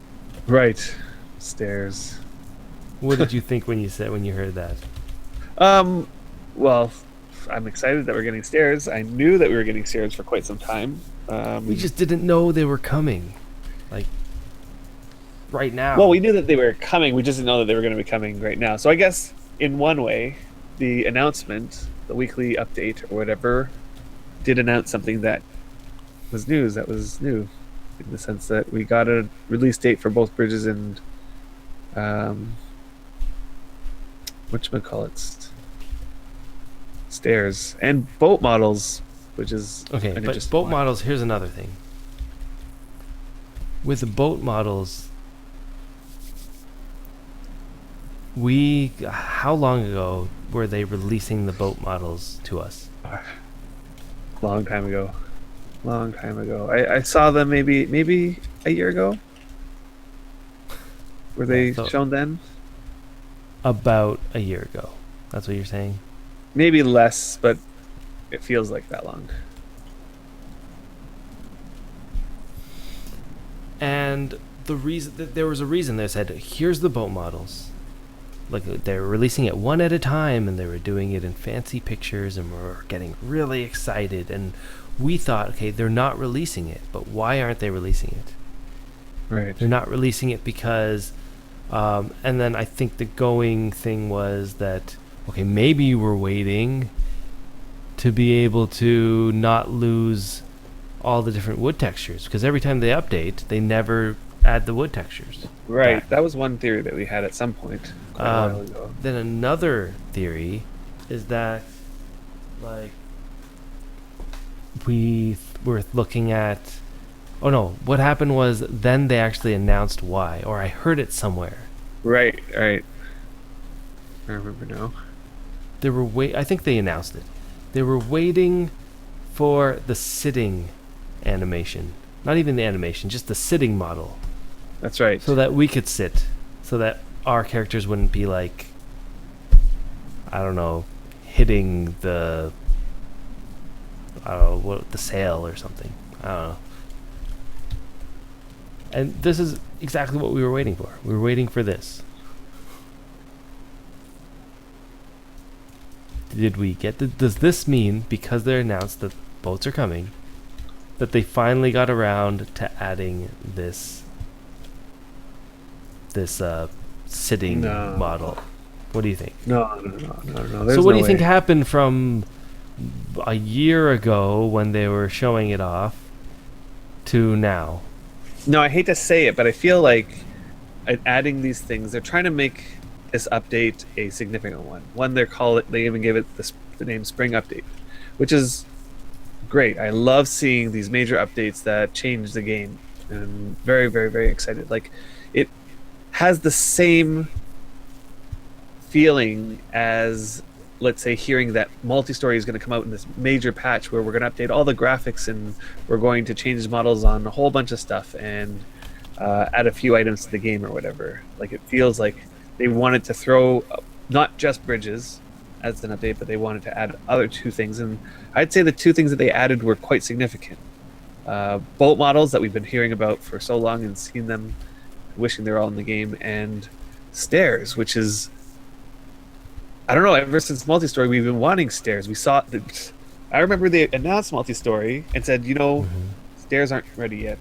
Right. Stairs. What did you think when you heard that? Well, I'm excited that we're getting stairs. I knew that we were getting stairs for quite some time. We just didn't know they were coming. Like, right now. Well, we knew that they were coming. We just didn't know that they were going to be coming right now. So I guess, in one way, the announcement, the weekly update or whatever, did announce something that was news. That was new, in the sense that we got a release date for both bridges and whatchamacallits, stairs, and boat models, which is okay. But boat models. Here's another thing. With the boat models, how long ago were they releasing the boat models to us? Long time ago. I saw them maybe a year ago. Were they shown then? About a year ago. That's what you're saying? Maybe less, but it feels like that long. And the reason there was a reason they said, here's the boat models. Like, they were releasing it one at a time, and they were doing it in fancy pictures, and we're getting really excited. And we thought, okay, they're not releasing it, but why aren't they releasing it? Right. They're not releasing it because, and then I think the going thing was that, okay, maybe we're waiting to be able to not lose all the different wood textures, because every time they update, they never add the wood textures. Right. back. That was one theory that we had at some point quite a while Um, ago. then another theory is that, like, we were looking at. Oh no! What happened was then they actually announced why, or I heard it somewhere. Right. Right. I remember now. They were I think they announced it. They were waiting for the sitting animation, not even the animation, just the sitting model, That's right. so that we could sit, so that our characters wouldn't be like, I don't know, hitting the, I don't know, what, the sail or something. I don't know. And this is exactly what we were waiting for. We were waiting for this. Did we get the? Does this mean, because they announced that boats are coming, that they finally got around to adding this sitting No. model? What do you think? No. No. So what do you think happened from a year ago when they were showing it off to now? No, I hate to say it, but I feel like adding these things, they're trying to make this update a significant one. One they even gave it the name Spring Update, which is great. I love seeing these major updates that change the game, and I'm very, very, very excited. Like, it has the same feeling as, let's say, hearing that multi-story is going to come out in this major patch where we're going to update all the graphics and we're going to change models on a whole bunch of stuff and add a few items to the game or whatever. Like, it feels like they wanted to throw not just bridges as an update, but they wanted to add other two things. And I'd say the two things that they added were quite significant. Boat models that we've been hearing about for so long and seen them, wishing they're all in the game, and stairs, which is, I don't know, ever since multi-story we've been wanting stairs. We saw I remember they announced multi-story and said, stairs aren't ready yet.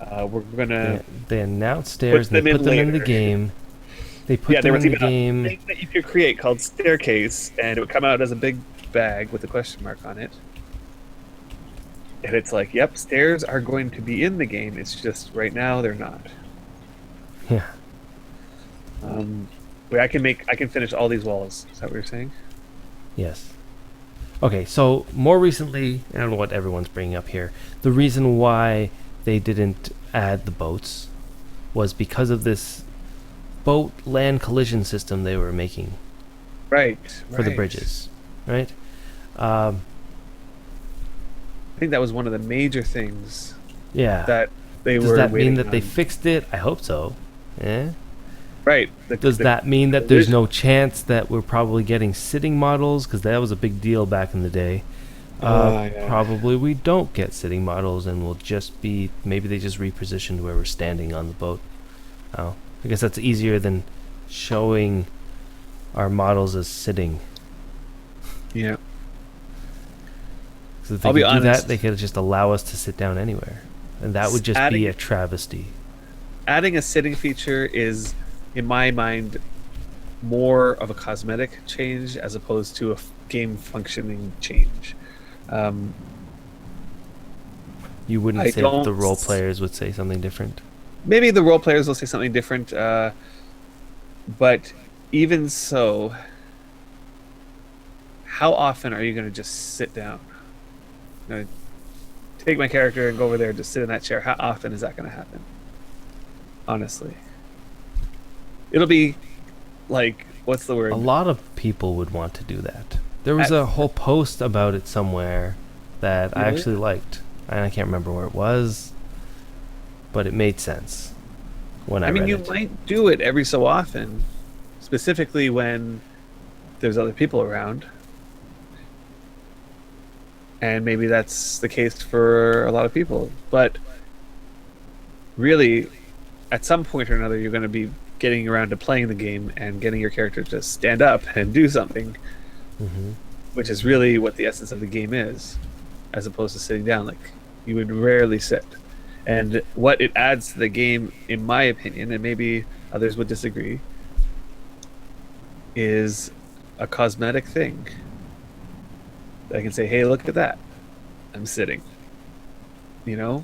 We're gonna They announced stairs. put them They in put them in the later. game. They put Yeah, there them was in the even a game. thing that you could create called staircase, and it would come out as a big bag with a question mark on it. And it's like, yep, stairs are going to be in the game. It's just right now they're not. Yeah. Wait, I can finish all these walls. Is that what you're saying? Yes. Okay, so more recently, I don't know what everyone's bringing up here. The reason why they didn't add the boats was because of this boat land collision system they were making Right. for the bridges, right? I think that was one of the major things Yeah. that they Does were that mean waiting that they on. fixed it? I hope so. Eh? Right. Does that mean that there's collision- no chance that we're probably getting sitting models? Because that was a big deal back in the day. Yeah. Probably we don't get sitting models, and we'll just be, maybe they just repositioned where we're standing on the boat. Oh, I guess that's easier than showing our models as sitting. Yeah. So if they I'll be could do honest. that, they could just allow us to sit down anywhere, and that would just be Adding- a travesty. Adding a sitting feature is, in my mind, more of a cosmetic change as opposed to a game functioning change. You wouldn't I say that the don't role s- players would say something different. Maybe the role players will say something different, but even so, how often are you going to just sit down? You know, take my character and go over there and just sit in that chair. How often is that going to happen? Honestly, it'll be like, what's the word? A lot of people would want to do that. There was a whole post about it somewhere that I Really? actually liked, and I can't remember where it was, but it made sense when I I mean, read you it. might do it every so often, specifically when there's other people around. And maybe that's the case for a lot of people. But really, at some point or another, you're going to be getting around to playing the game and getting your character to stand up and do something, Hmm. which is really what the essence of the game is, as opposed to sitting down. Like, you would rarely sit. And what it adds to the game, in my opinion, and maybe others would disagree, is a cosmetic thing. I can say, hey, look at that. I'm sitting. You know?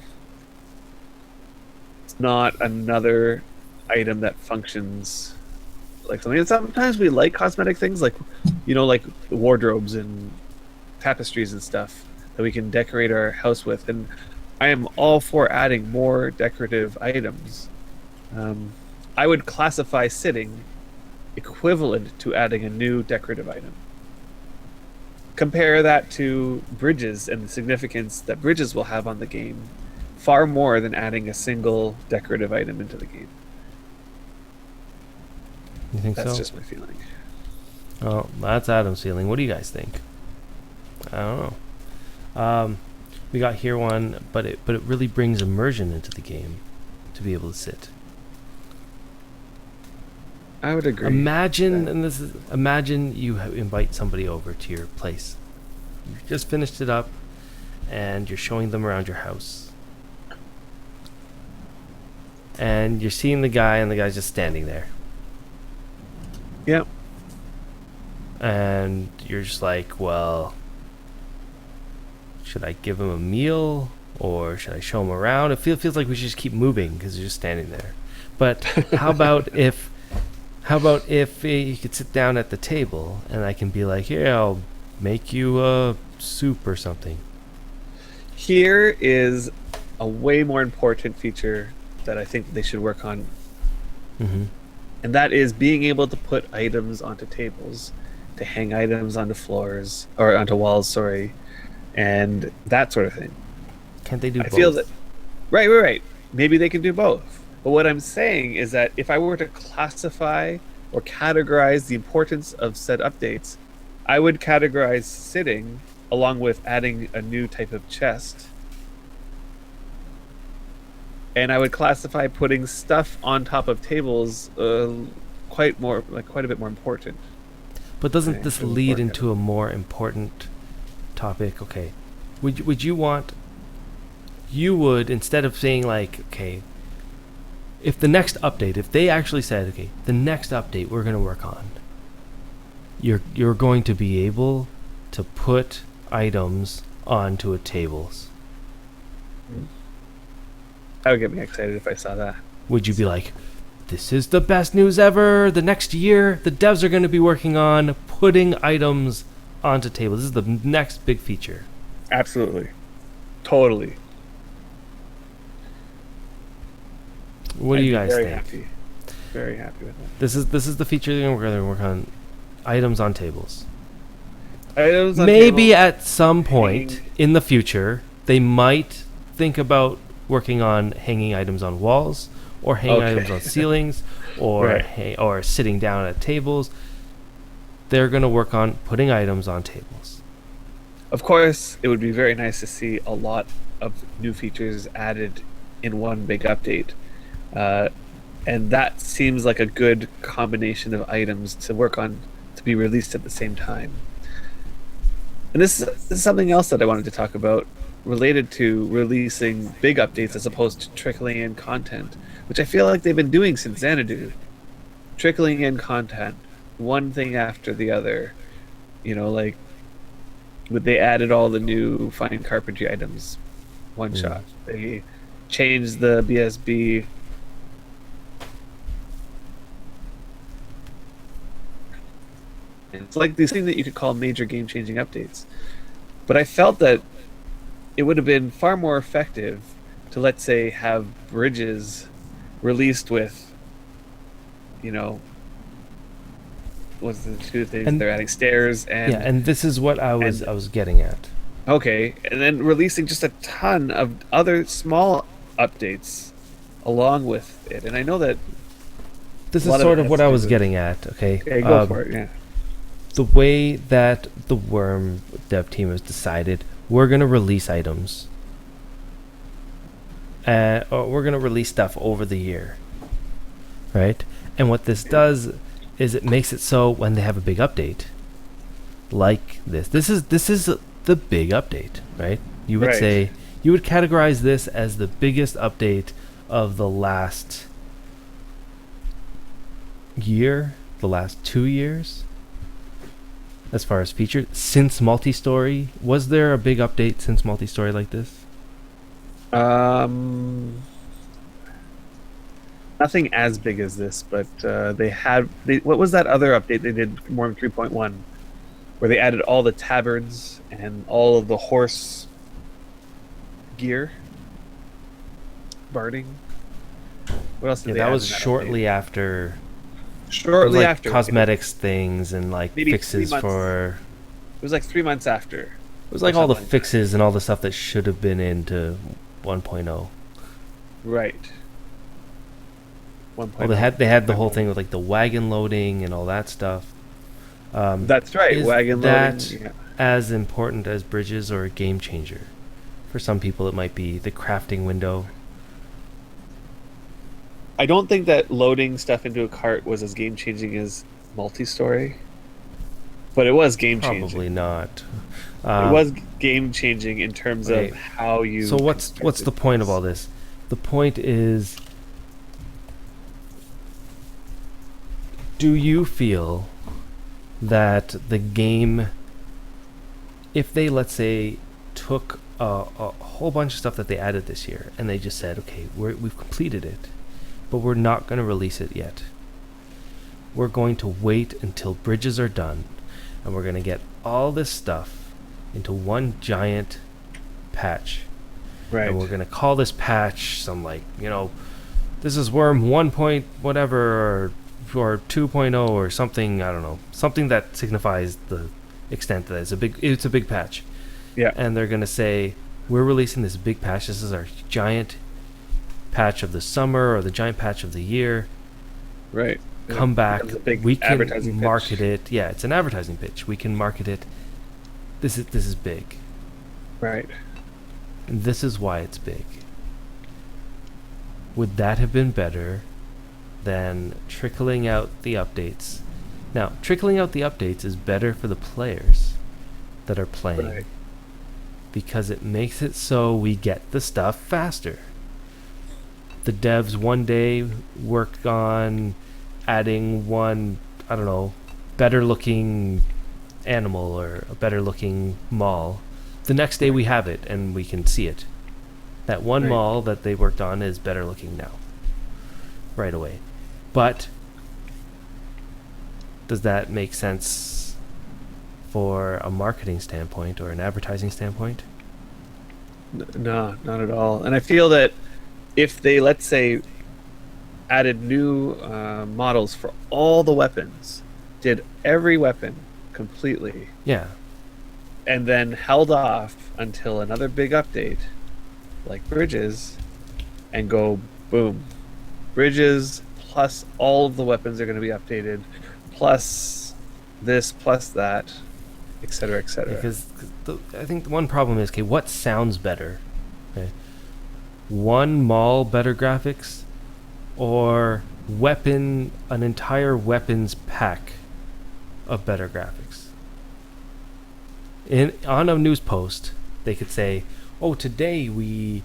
It's not another item that functions like something. And sometimes we like cosmetic things like, like wardrobes and tapestries and stuff that we can decorate our house with. And I am all for adding more decorative items. I would classify sitting equivalent to adding a new decorative item. Compare that to bridges and the significance that bridges will have on the game, far more than adding a single decorative item into the game. You think That's so? just my feeling. Oh, that's Adam's feeling. What do you guys think? I don't know. We got here one, but it really brings immersion into the game to be able to sit. I would agree. Imagine you invite somebody over to your place. You just finished it up, and you're showing them around your house. And you're seeing the guy, and the guy's just standing there. Yep. And you're just like, well, should I give him a meal, or should I show him around? It feels like we should just keep moving because you're just standing there. But how about if you could sit down at the table and I can be like, here, I'll make you a soup or something. Here is a way more important feature that I think they should work on. Mm-hmm. And that is being able to put items onto tables, to hang items onto floors, or onto walls, sorry, and that sort of thing. Can't they do both? I feel that... Right. Maybe they can do both. But what I'm saying is that if I were to classify or categorize the importance of said updates, I would categorize sitting along with adding a new type of chest. And I would classify putting stuff on top of tables quite a bit more important. But doesn't this lead into a more important topic? Okay. Would you want... You would, instead of saying like, okay, if the next update, if they actually said, okay, the next update we're going to work on, you're going to be able to put items onto a tables. That would get me excited if I saw that. Would you be like, this is the best news ever. The next year, the devs are going to be working on putting items onto tables. This is the next big feature. Absolutely. Totally. What do you guys very think? Happy. Very happy with that. This is the feature they're going to work on. Items on tables. Items on Maybe tables, at some point in the future, they might think about working on hanging items on walls, or hanging items on ceilings, or or sitting down at tables. They're going to work on putting items on tables. Of course, it would be very nice to see a lot of new features added in one big update. And that seems like a good combination of items to work on to be released at the same time. And this is something else that I wanted to talk about related to releasing big updates as opposed to trickling in content, which I feel like they've been doing since Xanadu. Trickling in content, one thing after the other. They added all the new fine carpentry items one shot. They changed the BSB. It's like these things that you could call major game-changing updates. But I felt that it would have been far more effective to, let's say, have bridges released with, what's the two things? And they're adding stairs and... Yeah, and this is what I was getting at. Okay, and then releasing just a ton of other small updates along with it. And I know that... This is sort of what I was getting at, okay? Okay, go for it, yeah. The way that the Wurm dev team has decided, we're going to release items. Or we're going to release stuff over the year. Right? And what this does is it makes it so when they have a big update, like this is the big update, right? You would say, you would categorize this as the biggest update of the last year, the last 2 years. as far as features since multi-story. Was there a big update since multi-story like this? Nothing as big as this, but what was that other update they did for Wurm 3.1, where they added all the tabards and all of the horse gear, barding. What else did they That add was in that shortly update? after. Shortly like after cosmetics things and like Maybe fixes 3 months. for. It was like 3 months after. It was like all the something like fixes and all the stuff that should have been into 1.0. Right. 1.0. Well, they had the whole thing with like the wagon loading and all that stuff. That's right. Is Wagon that loading. Yeah. as important as bridges or a game changer? For some people, it might be the crafting window. I don't think that loading stuff into a cart was as game changing as multi-story, but it was game changing. Probably not. It was game changing in terms okay. of how you. So what's the point of all this? The point is, do you feel that the game, if they, let's say, took a whole bunch of stuff that they added this year and they just said, okay, we've completed it, but we're not going to release it yet. We're going to wait until bridges are done, and we're going to get all this stuff into one giant patch. Right. And we're going to call this patch some, like, this is Wurm 1 point whatever or 2.0 or something, I don't know. Something that signifies the extent that it's a big patch. Yeah. And they're going to say, we're releasing this big patch. This is our giant patch of the summer or the giant patch of the year. Right. Come back. We can market pitch. it. Yeah, it's an advertising pitch. We can market it. This is big. Right. And this is why it's big. Would that have been better than trickling out the updates? Now, trickling out the updates is better for the players that are playing. Right. Because it makes it so we get the stuff faster. The devs one day work on adding one, I don't know, better looking animal or a better looking mall. The next day we have it and we can see it. That one mall that they worked on is better looking now. Right away. But does that make sense for a marketing standpoint or an advertising standpoint? No, not at all. And I feel that if they, let's say, added new models for all the weapons, did every weapon completely, Yeah. and then held off until another big update, like bridges, and go boom, bridges plus all of the weapons are going to be updated, plus this, plus that, etc., etc. Because I think the one problem is, okay, what sounds better? Okay. One mall better graphics, or an entire weapons pack of better graphics? On a news post, they could say, "Oh, today we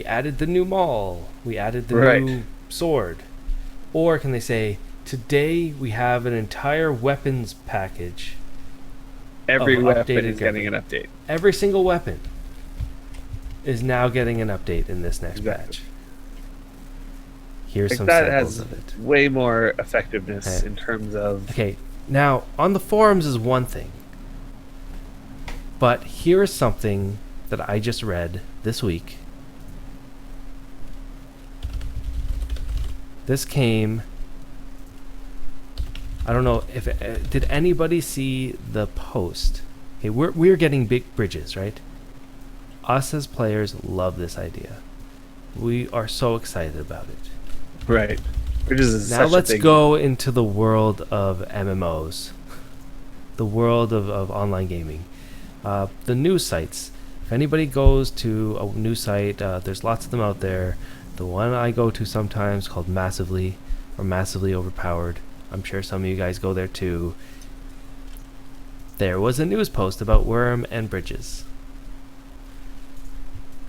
added the new mall, we added the new sword," or can they say, "Today we have an entire weapons package." Every weapon is getting an update. Every single weapon is now getting an update in this next patch. Here's some samples of it. Way more effectiveness in terms of... Okay, now, on the forums is one thing. But here is something that I just read this week. This came... I don't know if... did anybody see the post? Okay, we're getting big bridges, right? Us as players love this idea. We are so excited about it. Right. Now let's go into the world of MMOs. The world of online gaming. The news sites. If anybody goes to a news site, there's lots of them out there. The one I go to sometimes called Massively, or Massively Overpowered. I'm sure some of you guys go there too. There was a news post about Wurm and bridges.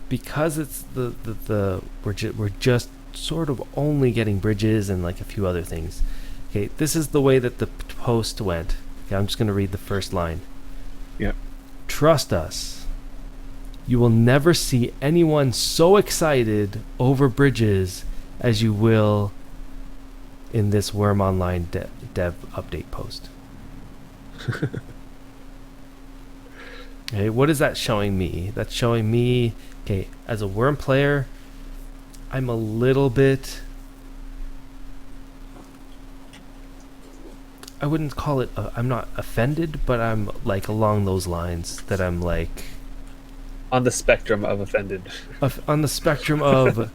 Because it's we're just sort of only getting bridges and like a few other things. Okay, this is the way that the post went. Okay, I'm just going to read the first line. Yeah. Trust us. You will never see anyone so excited over bridges as you will in this Wurm Online dev update post. Okay, what is that showing me? That's showing me, okay, as a Wurm player, I'm a little bit... I wouldn't call it... I'm not offended, but I'm like along those lines that I'm like... On the spectrum of offended. On the spectrum of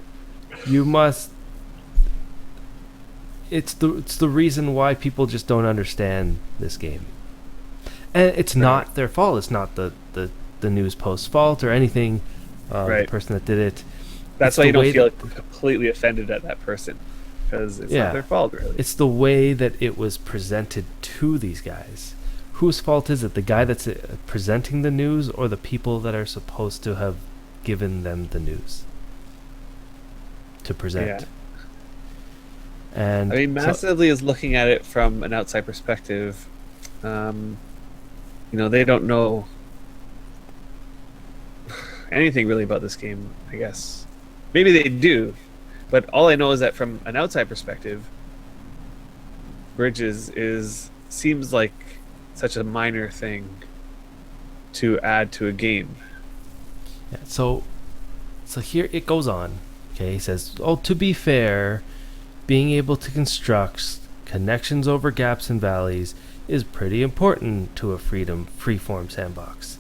you must... It's the reason why people just don't understand this game. And it's not their fault. It's not the news post's fault or anything. The person that did it. That's why you don't feel completely offended at that person, because it's not their fault, really. It's the way that it was presented to these guys. Whose fault is it? The guy that's presenting the news, or the people that are supposed to have given them the news to present? Yeah. And I mean, Massively is looking at it from an outside perspective. They don't know anything really about this game, I guess. Maybe they do, but all I know is that from an outside perspective, bridges seems like such a minor thing to add to a game. Yeah, so here it goes on. Okay, he says, to be fair, being able to construct connections over gaps and valleys is pretty important to a freeform sandbox.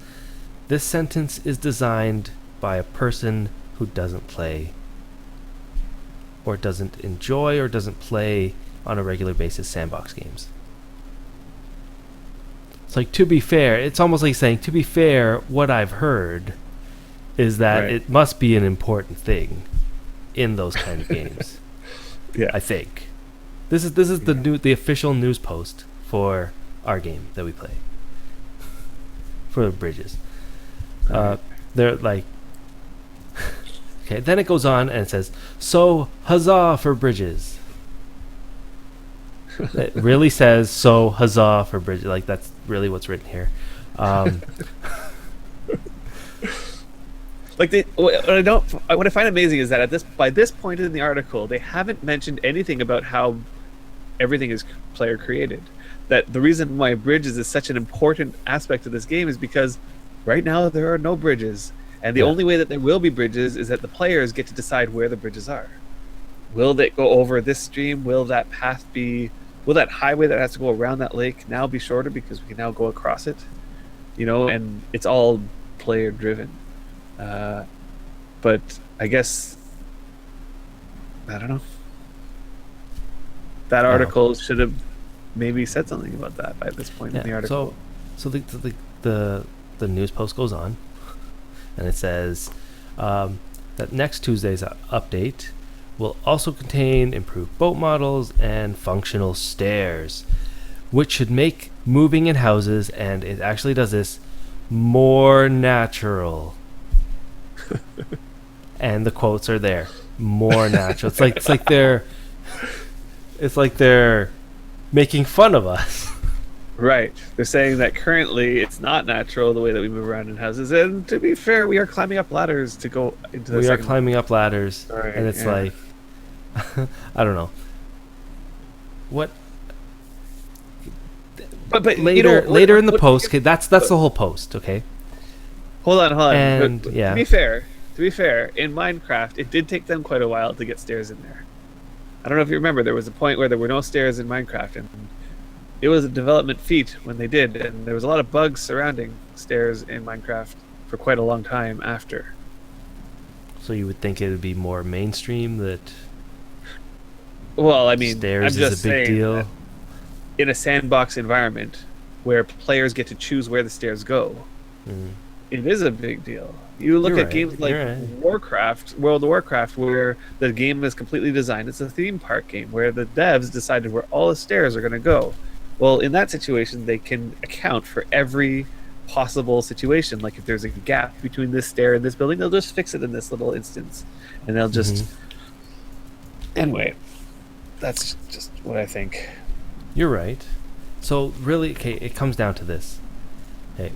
This sentence is designed by a person who doesn't play or doesn't enjoy or doesn't play on a regular basis sandbox games. It's like, to be fair, it's almost like saying, to be fair, what I've heard is that it must be an important thing in those kind of games. Yeah, I think this is the official news post for our game that we play for the bridges. They're like, okay. Then it goes on and it says, "So huzzah for bridges." It really says, "So huzzah for bridges." Like, that's really what's written here. What I find amazing is that by this point in the article, they haven't mentioned anything about how everything is player created. That the reason why bridges is such an important aspect of this game is because right now there are no bridges, and the only way that there will be bridges is that the players get to decide where the bridges are. Will they go over this stream? Will that highway that has to go around that lake now be shorter because we can now go across it? And it's all player driven. But I guess, I don't know. That article should have maybe said something about that by this point in the article. So the news post goes on, and it says that next Tuesday's update will also contain improved boat models and functional stairs, which should make moving in houses, and it actually does this, more natural. And the quotes are there. More natural. It's like they're making fun of us. Right. They're saying that currently it's not natural the way that we move around in houses. And to be fair, we are climbing up ladders to go into the We are climbing up ladders. Right, and it's like, I don't know. What? But later in the post, okay, that's the whole post, okay? Hold on. And To be fair, in Minecraft, it did take them quite a while to get stairs in there. I don't know if you remember, there was a point where there were no stairs in Minecraft, and it was a development feat when they did, and there was a lot of bugs surrounding stairs in Minecraft for quite a long time after. So you would think it would be more mainstream that... Well, I mean, stairs I'm just is a big deal. In a sandbox environment where players get to choose where the stairs go, it is a big deal. You look at games like Warcraft, World of Warcraft, where the game is completely designed. It's a theme park game where the devs decided where all the stairs are going to go. Well, in that situation, they can account for every possible situation. Like if there's a gap between this stair and this building, they'll just fix it in this little instance. And they'll just... Anyway, that's just what I think. You're right. So really, okay, it comes down to this. Okay,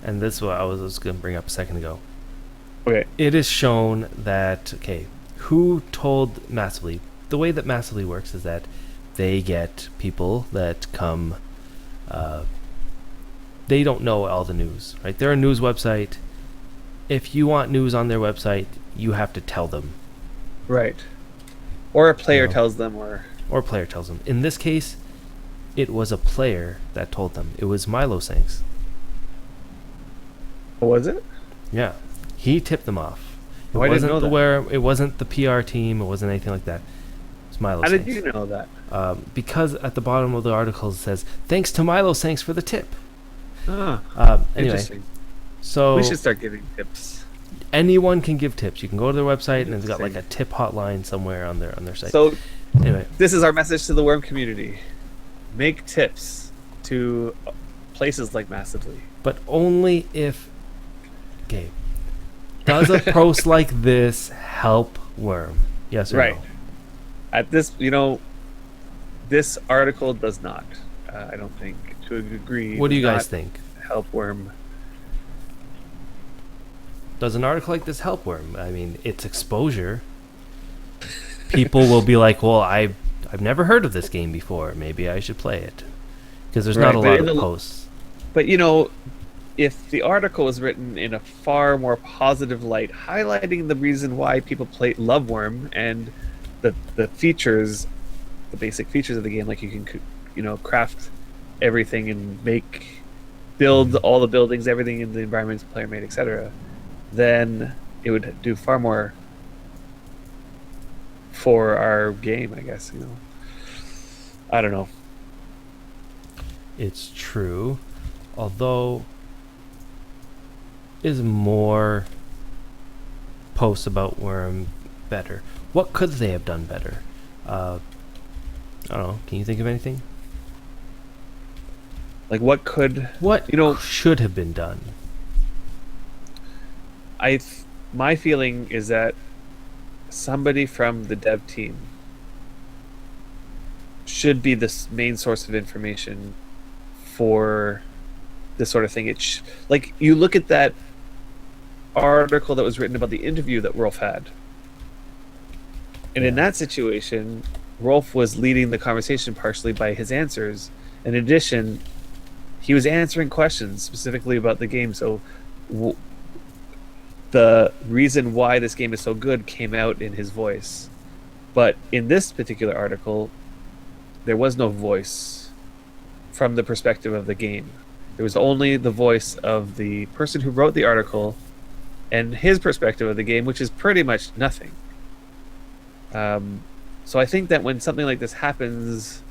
and this is what I was going to bring up a second ago. Okay. It is shown that, okay, who told Massively? The way that Massively works is that they get people that come. They don't know all the news, right? They're a news website. If you want news on their website, you have to tell them. Right. Or a player You know. tells them, or Or a player tells them. In this case, it was a player that told them. It was Milo Sanks. what was it? Yeah, he tipped them off. It Oh, I didn't wasn't know the that. where. It wasn't the PR team. It wasn't anything like that. It's Milo How Sanks. did you know that? Because at the bottom of the article it says, "Thanks to Milo Sanks for the tip." Ah, Anyway, interesting. so We should start giving tips. anyone can give tips. You can go to their website and it's got like a Interesting. tip hotline somewhere on their site. So Anyway, this is our message to the Wurm community: make tips to places like Massively. but only if. Okay. Does a post like this help Wurm? Yes or Right. no? At this, this article does not. I don't think, to a degree. What do you does guys not think? help Wurm. Does an article like this help Wurm? I mean, it's exposure. People will be like, "Well, I've never heard of this game before. Maybe I should play it," because there's not Right, a but lot in of the- posts. But if the article was written in a far more positive light, highlighting the reason why people love Wurm and the features, the basic features of the game, like you can craft everything and build all the buildings, everything in the environments the player made, etc., then it would do far more for our game, I guess. I don't know. It's true, although is more posts about Wurm better? What could they have done better? I don't know. Can you think of anything? Like, what could What should have been done? my feeling is that somebody from the dev team should be the main source of information for this sort of thing. Like, you look at that article that was written about the interview that Rolf had, and in Yeah. that situation, Rolf was leading the conversation partially by his answers. In addition, he was answering questions specifically about the game, so the reason why this game is so good came out in his voice. But in this particular article, there was no voice from the perspective of the game. There was only the voice of the person who wrote the article and his perspective of the game, which is pretty much nothing. So I think that when something like this happens,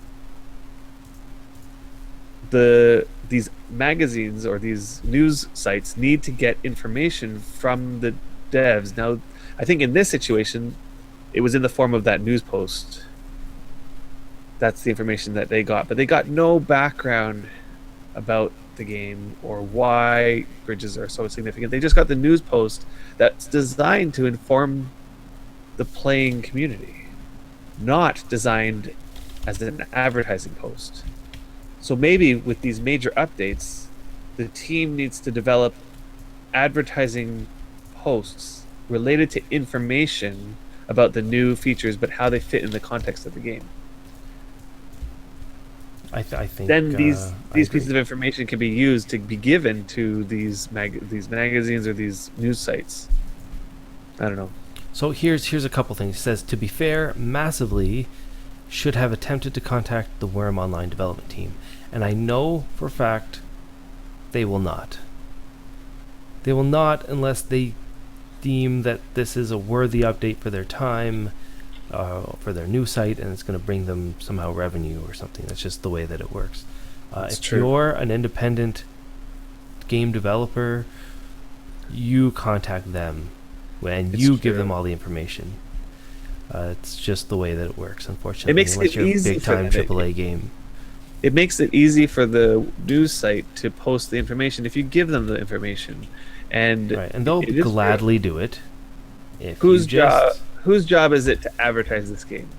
these magazines or these news sites need to get information from the devs. Now, I think in this situation, it was in the form of that news post. That's the information that they got, but they got no background about the game or why bridges are so significant. They just got the news post that's designed to inform the playing community, not designed as an advertising post. So maybe with these major updates, the team needs to develop advertising posts related to information about the new features, but how they fit in the context of the game. I think Then these I pieces agree. of information can be used to be given to these magazines or these news sites. I don't know. So here's a couple things. It says, to be fair, Massively should have attempted to contact the Wurm Online development team. And I know for a fact they will not. They will not unless they deem that this is a worthy update for their time, for their new site, and it's going to bring them somehow revenue or something. That's just the way that it works. That's If true. you're an independent game developer, you contact them and It's you give true. them all the information. It's just the way that it works, unfortunately. It makes unless it you're easy a big for time them. AAA game. It makes it easy for the news site to post the information if you give them the information, and Right, and they'll it is gladly do it. If Whose you just, job is it to advertise this game?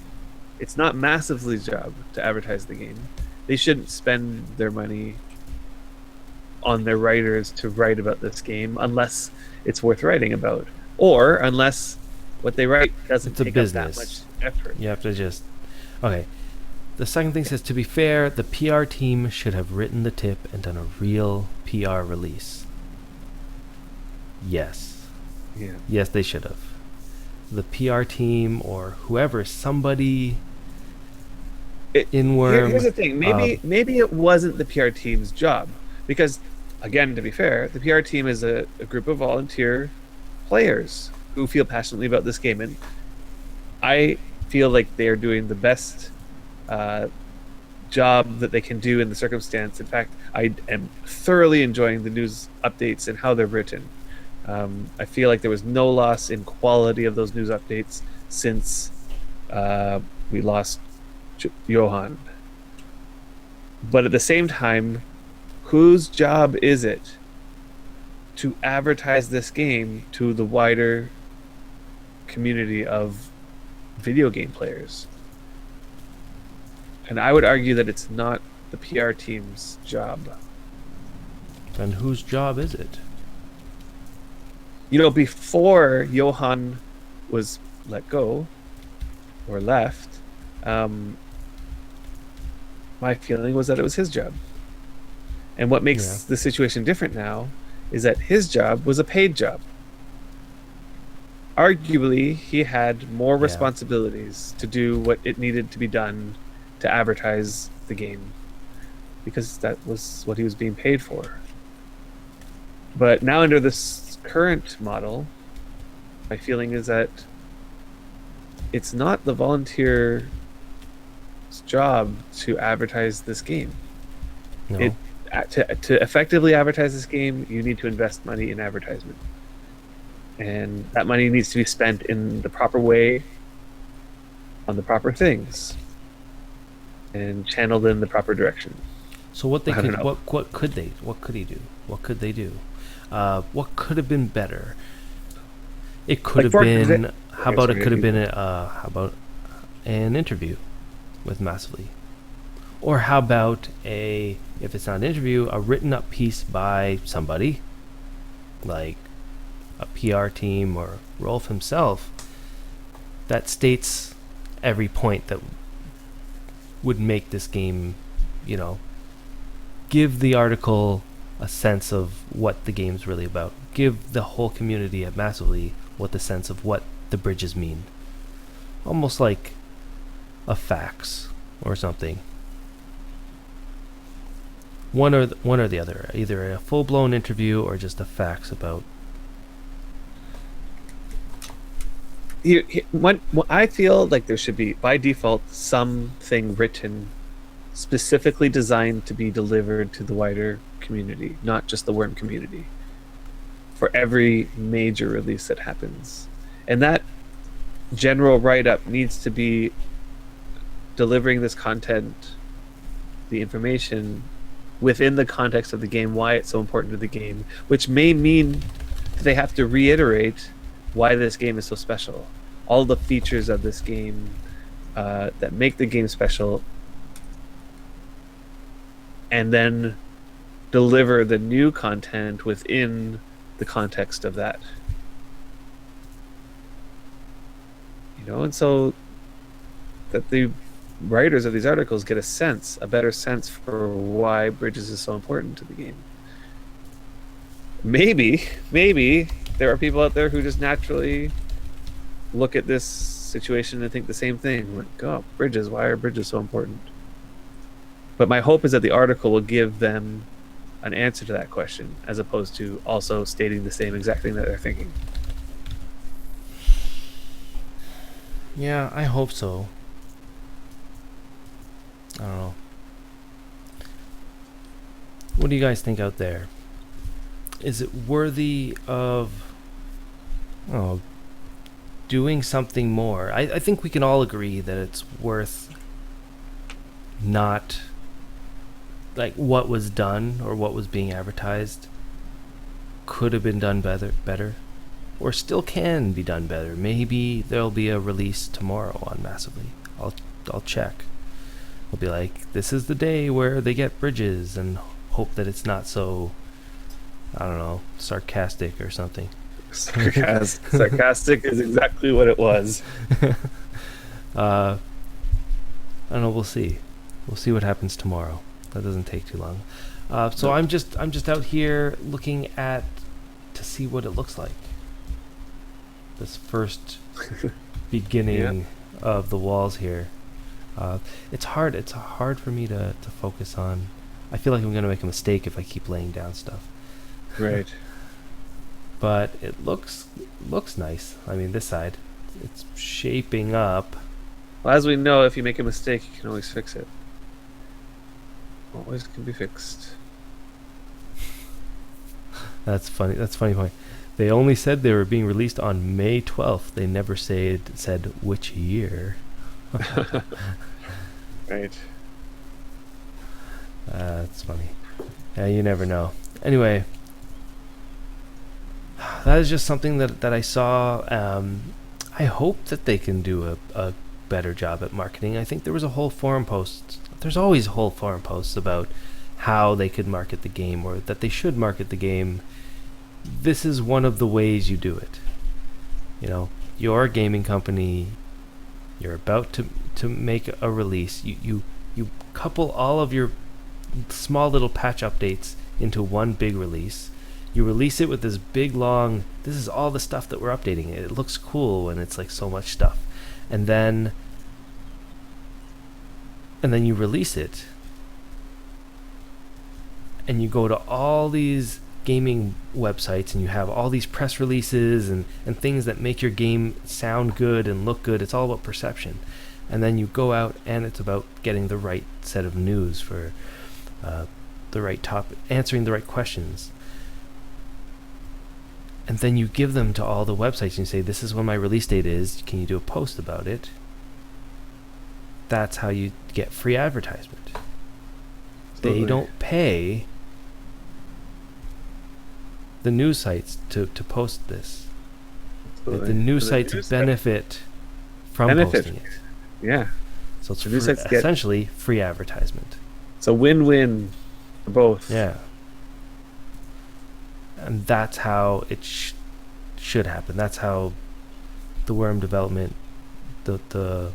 It's not Massively's job to advertise the game. they shouldn't spend their money on their writers to write about this game unless it's worth writing about, or unless what they write doesn't It's a take up that much business. effort. You have to just. Okay. The second thing says, to be fair, the PR team should have written the tip and done a real PR release. Yes. Yeah. Yes, they should have. The PR team or whoever, somebody in Wurm. Here's the thing. Maybe it wasn't the PR team's job because, again, to be fair, the PR team is a group of volunteer players who feel passionately about this game, and I feel like they are doing the best job that they can do in the circumstance. In fact, I am thoroughly enjoying the news updates and how they're written. I feel like there was no loss in quality of those news updates since we lost Johan. But at the same time, whose job is it to advertise this game to the wider community of video game players? And I would argue that it's not the PR team's job. Then whose job is it? You know, before Johan was let go or left, my feeling was that it was his job. And what makes the situation different now is that his job was a paid job. Arguably, he had more responsibilities to do what it needed to be done to advertise the game because that was what he was being paid for. But now under this current model, my feeling is that it's not the volunteer's job to advertise this game. No. To effectively advertise this game, you need to invest money in advertisement. And that money needs to be spent in the proper way, on the proper things, and channeled in the proper direction. So what could he do? What could they do? What could have been better? It could have been. How about it could have been how about an interview with Massively, or how about if it's not an interview, a written up piece by somebody, like a PR team or Rolf himself, that states every point that would make this game, give the article a sense of what the game's really about. Give the whole community at Massively the sense of what the bridges mean. Almost like a fax or something. One or the other. Either a full-blown interview or just a fax about. I feel like there should be, by default, something written specifically designed to be delivered to the wider community, not just the Wurm community, for every major release that happens. And that general write-up needs to be delivering this content, the information, within the context of the game, why it's so important to the game, which may mean that they have to reiterate why this game is so special. All the features of this game that make the game special, and then deliver the new content within the context of that. And so that the writers of these articles get a better sense for why Bridges is so important to the game. Maybe there are people out there who just naturally look at this situation and think the same thing. Like, oh, Bridges, why are Bridges so important? But my hope is that the article will give them an answer to that question, as opposed to also stating the same exact thing that they're thinking. Yeah, I hope so. I don't know. What do you guys think out there? Is it worthy of doing something more? I think we can all agree that it's worth not, like, what was done or what was being advertised could have been done better, or still can be done better. Maybe there'll be a release tomorrow on Massively. I'll check. He'll be like, this is the day where they get bridges, and hope that it's not so, I don't know, sarcastic or something. Sarcastic is exactly what it was. I don't know. We'll see. We'll see what happens tomorrow. That doesn't take too long. So I'm just out here looking at to see what it looks like. This first beginning of the walls here. It's hard. It's hard for me to focus on. I feel like I'm gonna make a mistake if I keep laying down stuff. Right. But it looks nice. I mean, this side, it's shaping up. Well, as we know, if you make a mistake, you can always fix it. Always can be fixed. That's funny. That's a funny point. They only said they were being released on May 12th. They never said which year. Right. That's funny. Yeah, you never know. Anyway, that is just something that I saw. I hope that they can do a better job at marketing. I think there was a whole forum post. There's always whole forum posts about how they could market the game, or that they should market the game. This is one of the ways you do it. You know, you're a gaming company. You're about to make a release. You couple all of your small little patch updates into one big release. You release it with this big long, this is all the stuff that we're updating. It looks cool when it's like so much stuff. And then you release it. And you go to all these gaming websites and you have all these press releases and things that make your game sound good and look good. It's all about perception. And then you go out and it's about getting the right set of news for the right topic, answering the right questions. And then you give them to all the websites and you say, this is when my release date is. Can you do a post about it? That's how you get free advertisement. Absolutely. They don't pay the news sites to post this. Absolutely. The news sites benefit from posting it. Yeah. So it's The news sites get- essentially free advertisement. It's a win-win for both. Yeah. And that's how it should happen. That's how the Wurm development, the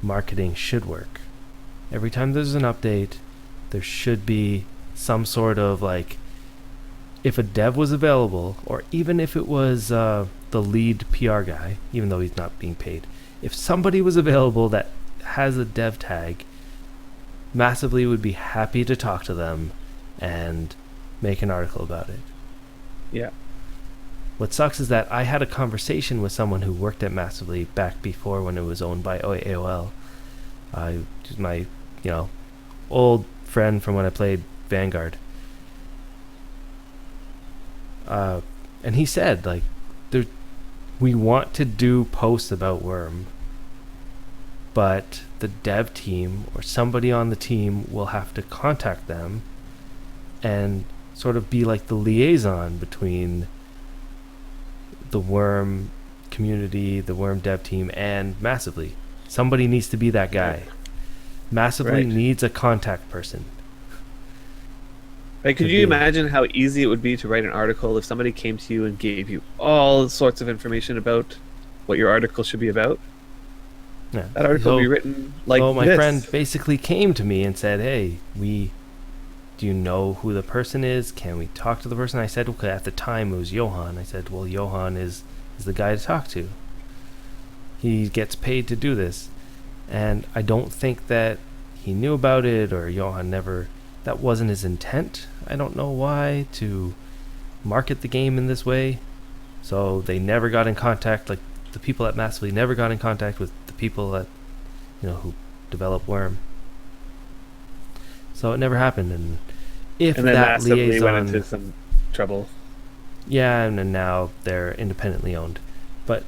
marketing should work. Every time there's an update, there should be some sort of like, if a dev was available, or even if it was the lead PR guy, even though he's not being paid, if somebody was available that has a dev tag, Massively would be happy to talk to them and make an article about it. Yeah. What sucks is that I had a conversation with someone who worked at Massively back before when it was owned by AOL. My, old friend from when I played Vanguard. And he said, we want to do posts about Wurm, but the dev team or somebody on the team will have to contact them and sort of be like the liaison between the Wurm community, the Wurm dev team, and Massively. Somebody needs to be that guy. Massively needs a contact person. Right, could you imagine how easy it would be to write an article if somebody came to you and gave you all sorts of information about what your article should be about? Yeah. That article would be written like so my this. friend basically came to me and said, hey, do you know who the person is? Can we talk to the person? I said, okay, at the time it was Johan. I said, well, Johan is the guy to talk to. He gets paid to do this. And I don't think that he knew about it, or Johan never, that wasn't his intent. I don't know why to market the game in this way. So they never got in contact, like the people at Massively never got in contact with the people that, who develop Wurm. So it never happened. And if and then that Massively liaison went into some trouble. Yeah, and then now they're independently owned. But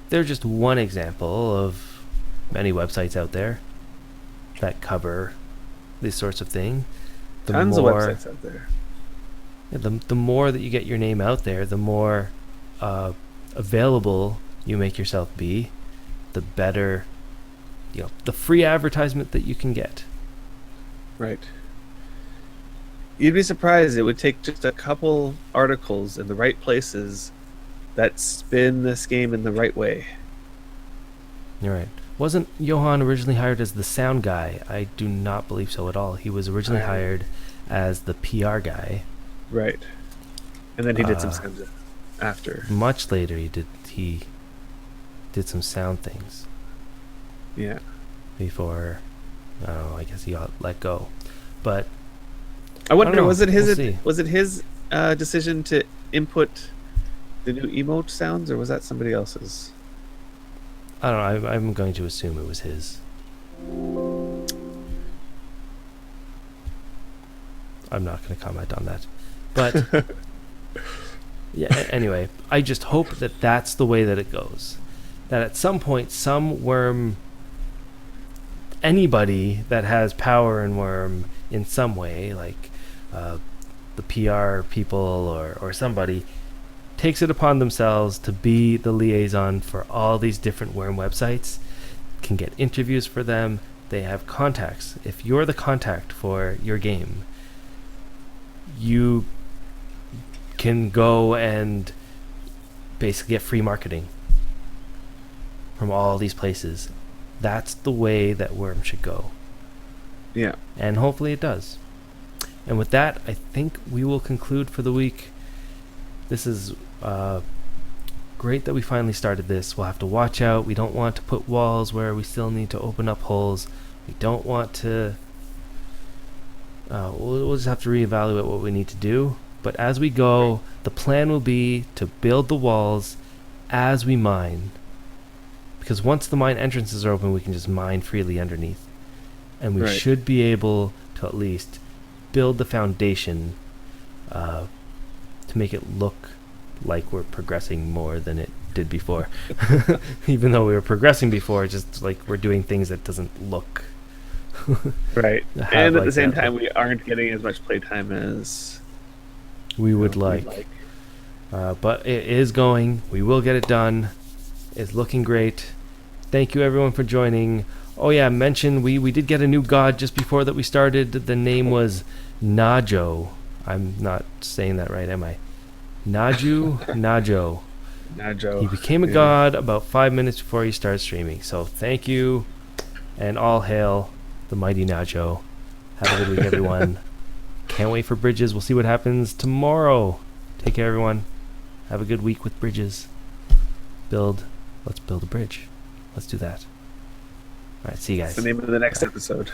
they're just one example of many websites out there that cover this sorts of thing. Tons of websites out there. The more that you get your name out there, the more available you make yourself be, the better the free advertisement that you can get. Right. You'd be surprised. It would take just a couple articles in the right places that spin this game in the right way. You're right. Wasn't Johan originally hired as the sound guy? I do not believe so at all. He was originally hired as the PR guy. Right. And then he did some sound after. Much later, he did some sound things. Yeah. Before, I don't know, I guess he got let go. But I wonder, was it his decision to input the new emote sounds, or was that somebody else's? I don't know. I'm going to assume it was his. I'm not going to comment on that. But yeah, anyway, I just hope that that's the way that it goes. That at some point, some Wurm, anybody that has power in Wurm in some way, like the PR people or somebody, takes it upon themselves to be the liaison for all these different Wurm websites, can get interviews for them. They have contacts. If you're the contact for your game, you can go and basically get free marketing from all these places. That's the way that Wurm should go. Yeah. And hopefully it does. And with that, I think we will conclude for the week. This is great that we finally started this. We'll have to watch out. We don't want to put walls where we still need to open up holes. We don't want to... we'll just have to reevaluate what we need to do. But as we go, the plan will be to build the walls as we mine. Because once the mine entrances are open, we can just mine freely underneath. And we should be able to at least build the foundation to make it look like we're progressing more than it did before. Even though we were progressing before, just like we're doing things that doesn't look right. And at the same time, we aren't getting as much playtime as we would like. But it is going. We will get it done. It's looking great. Thank you everyone for joining. Oh yeah, mention we did get a new god just before that we started. The name was Najo. I'm not saying that right, am I? Najo. He became a god about 5 minutes before he started streaming. So thank you, and all hail the mighty Najo. Have a good week, everyone. Can't wait for Bridges. We'll see what happens tomorrow. Take care, everyone. Have a good week with Bridges. Let's build a bridge. Let's do that. All right, see you guys. That's the name of the next episode.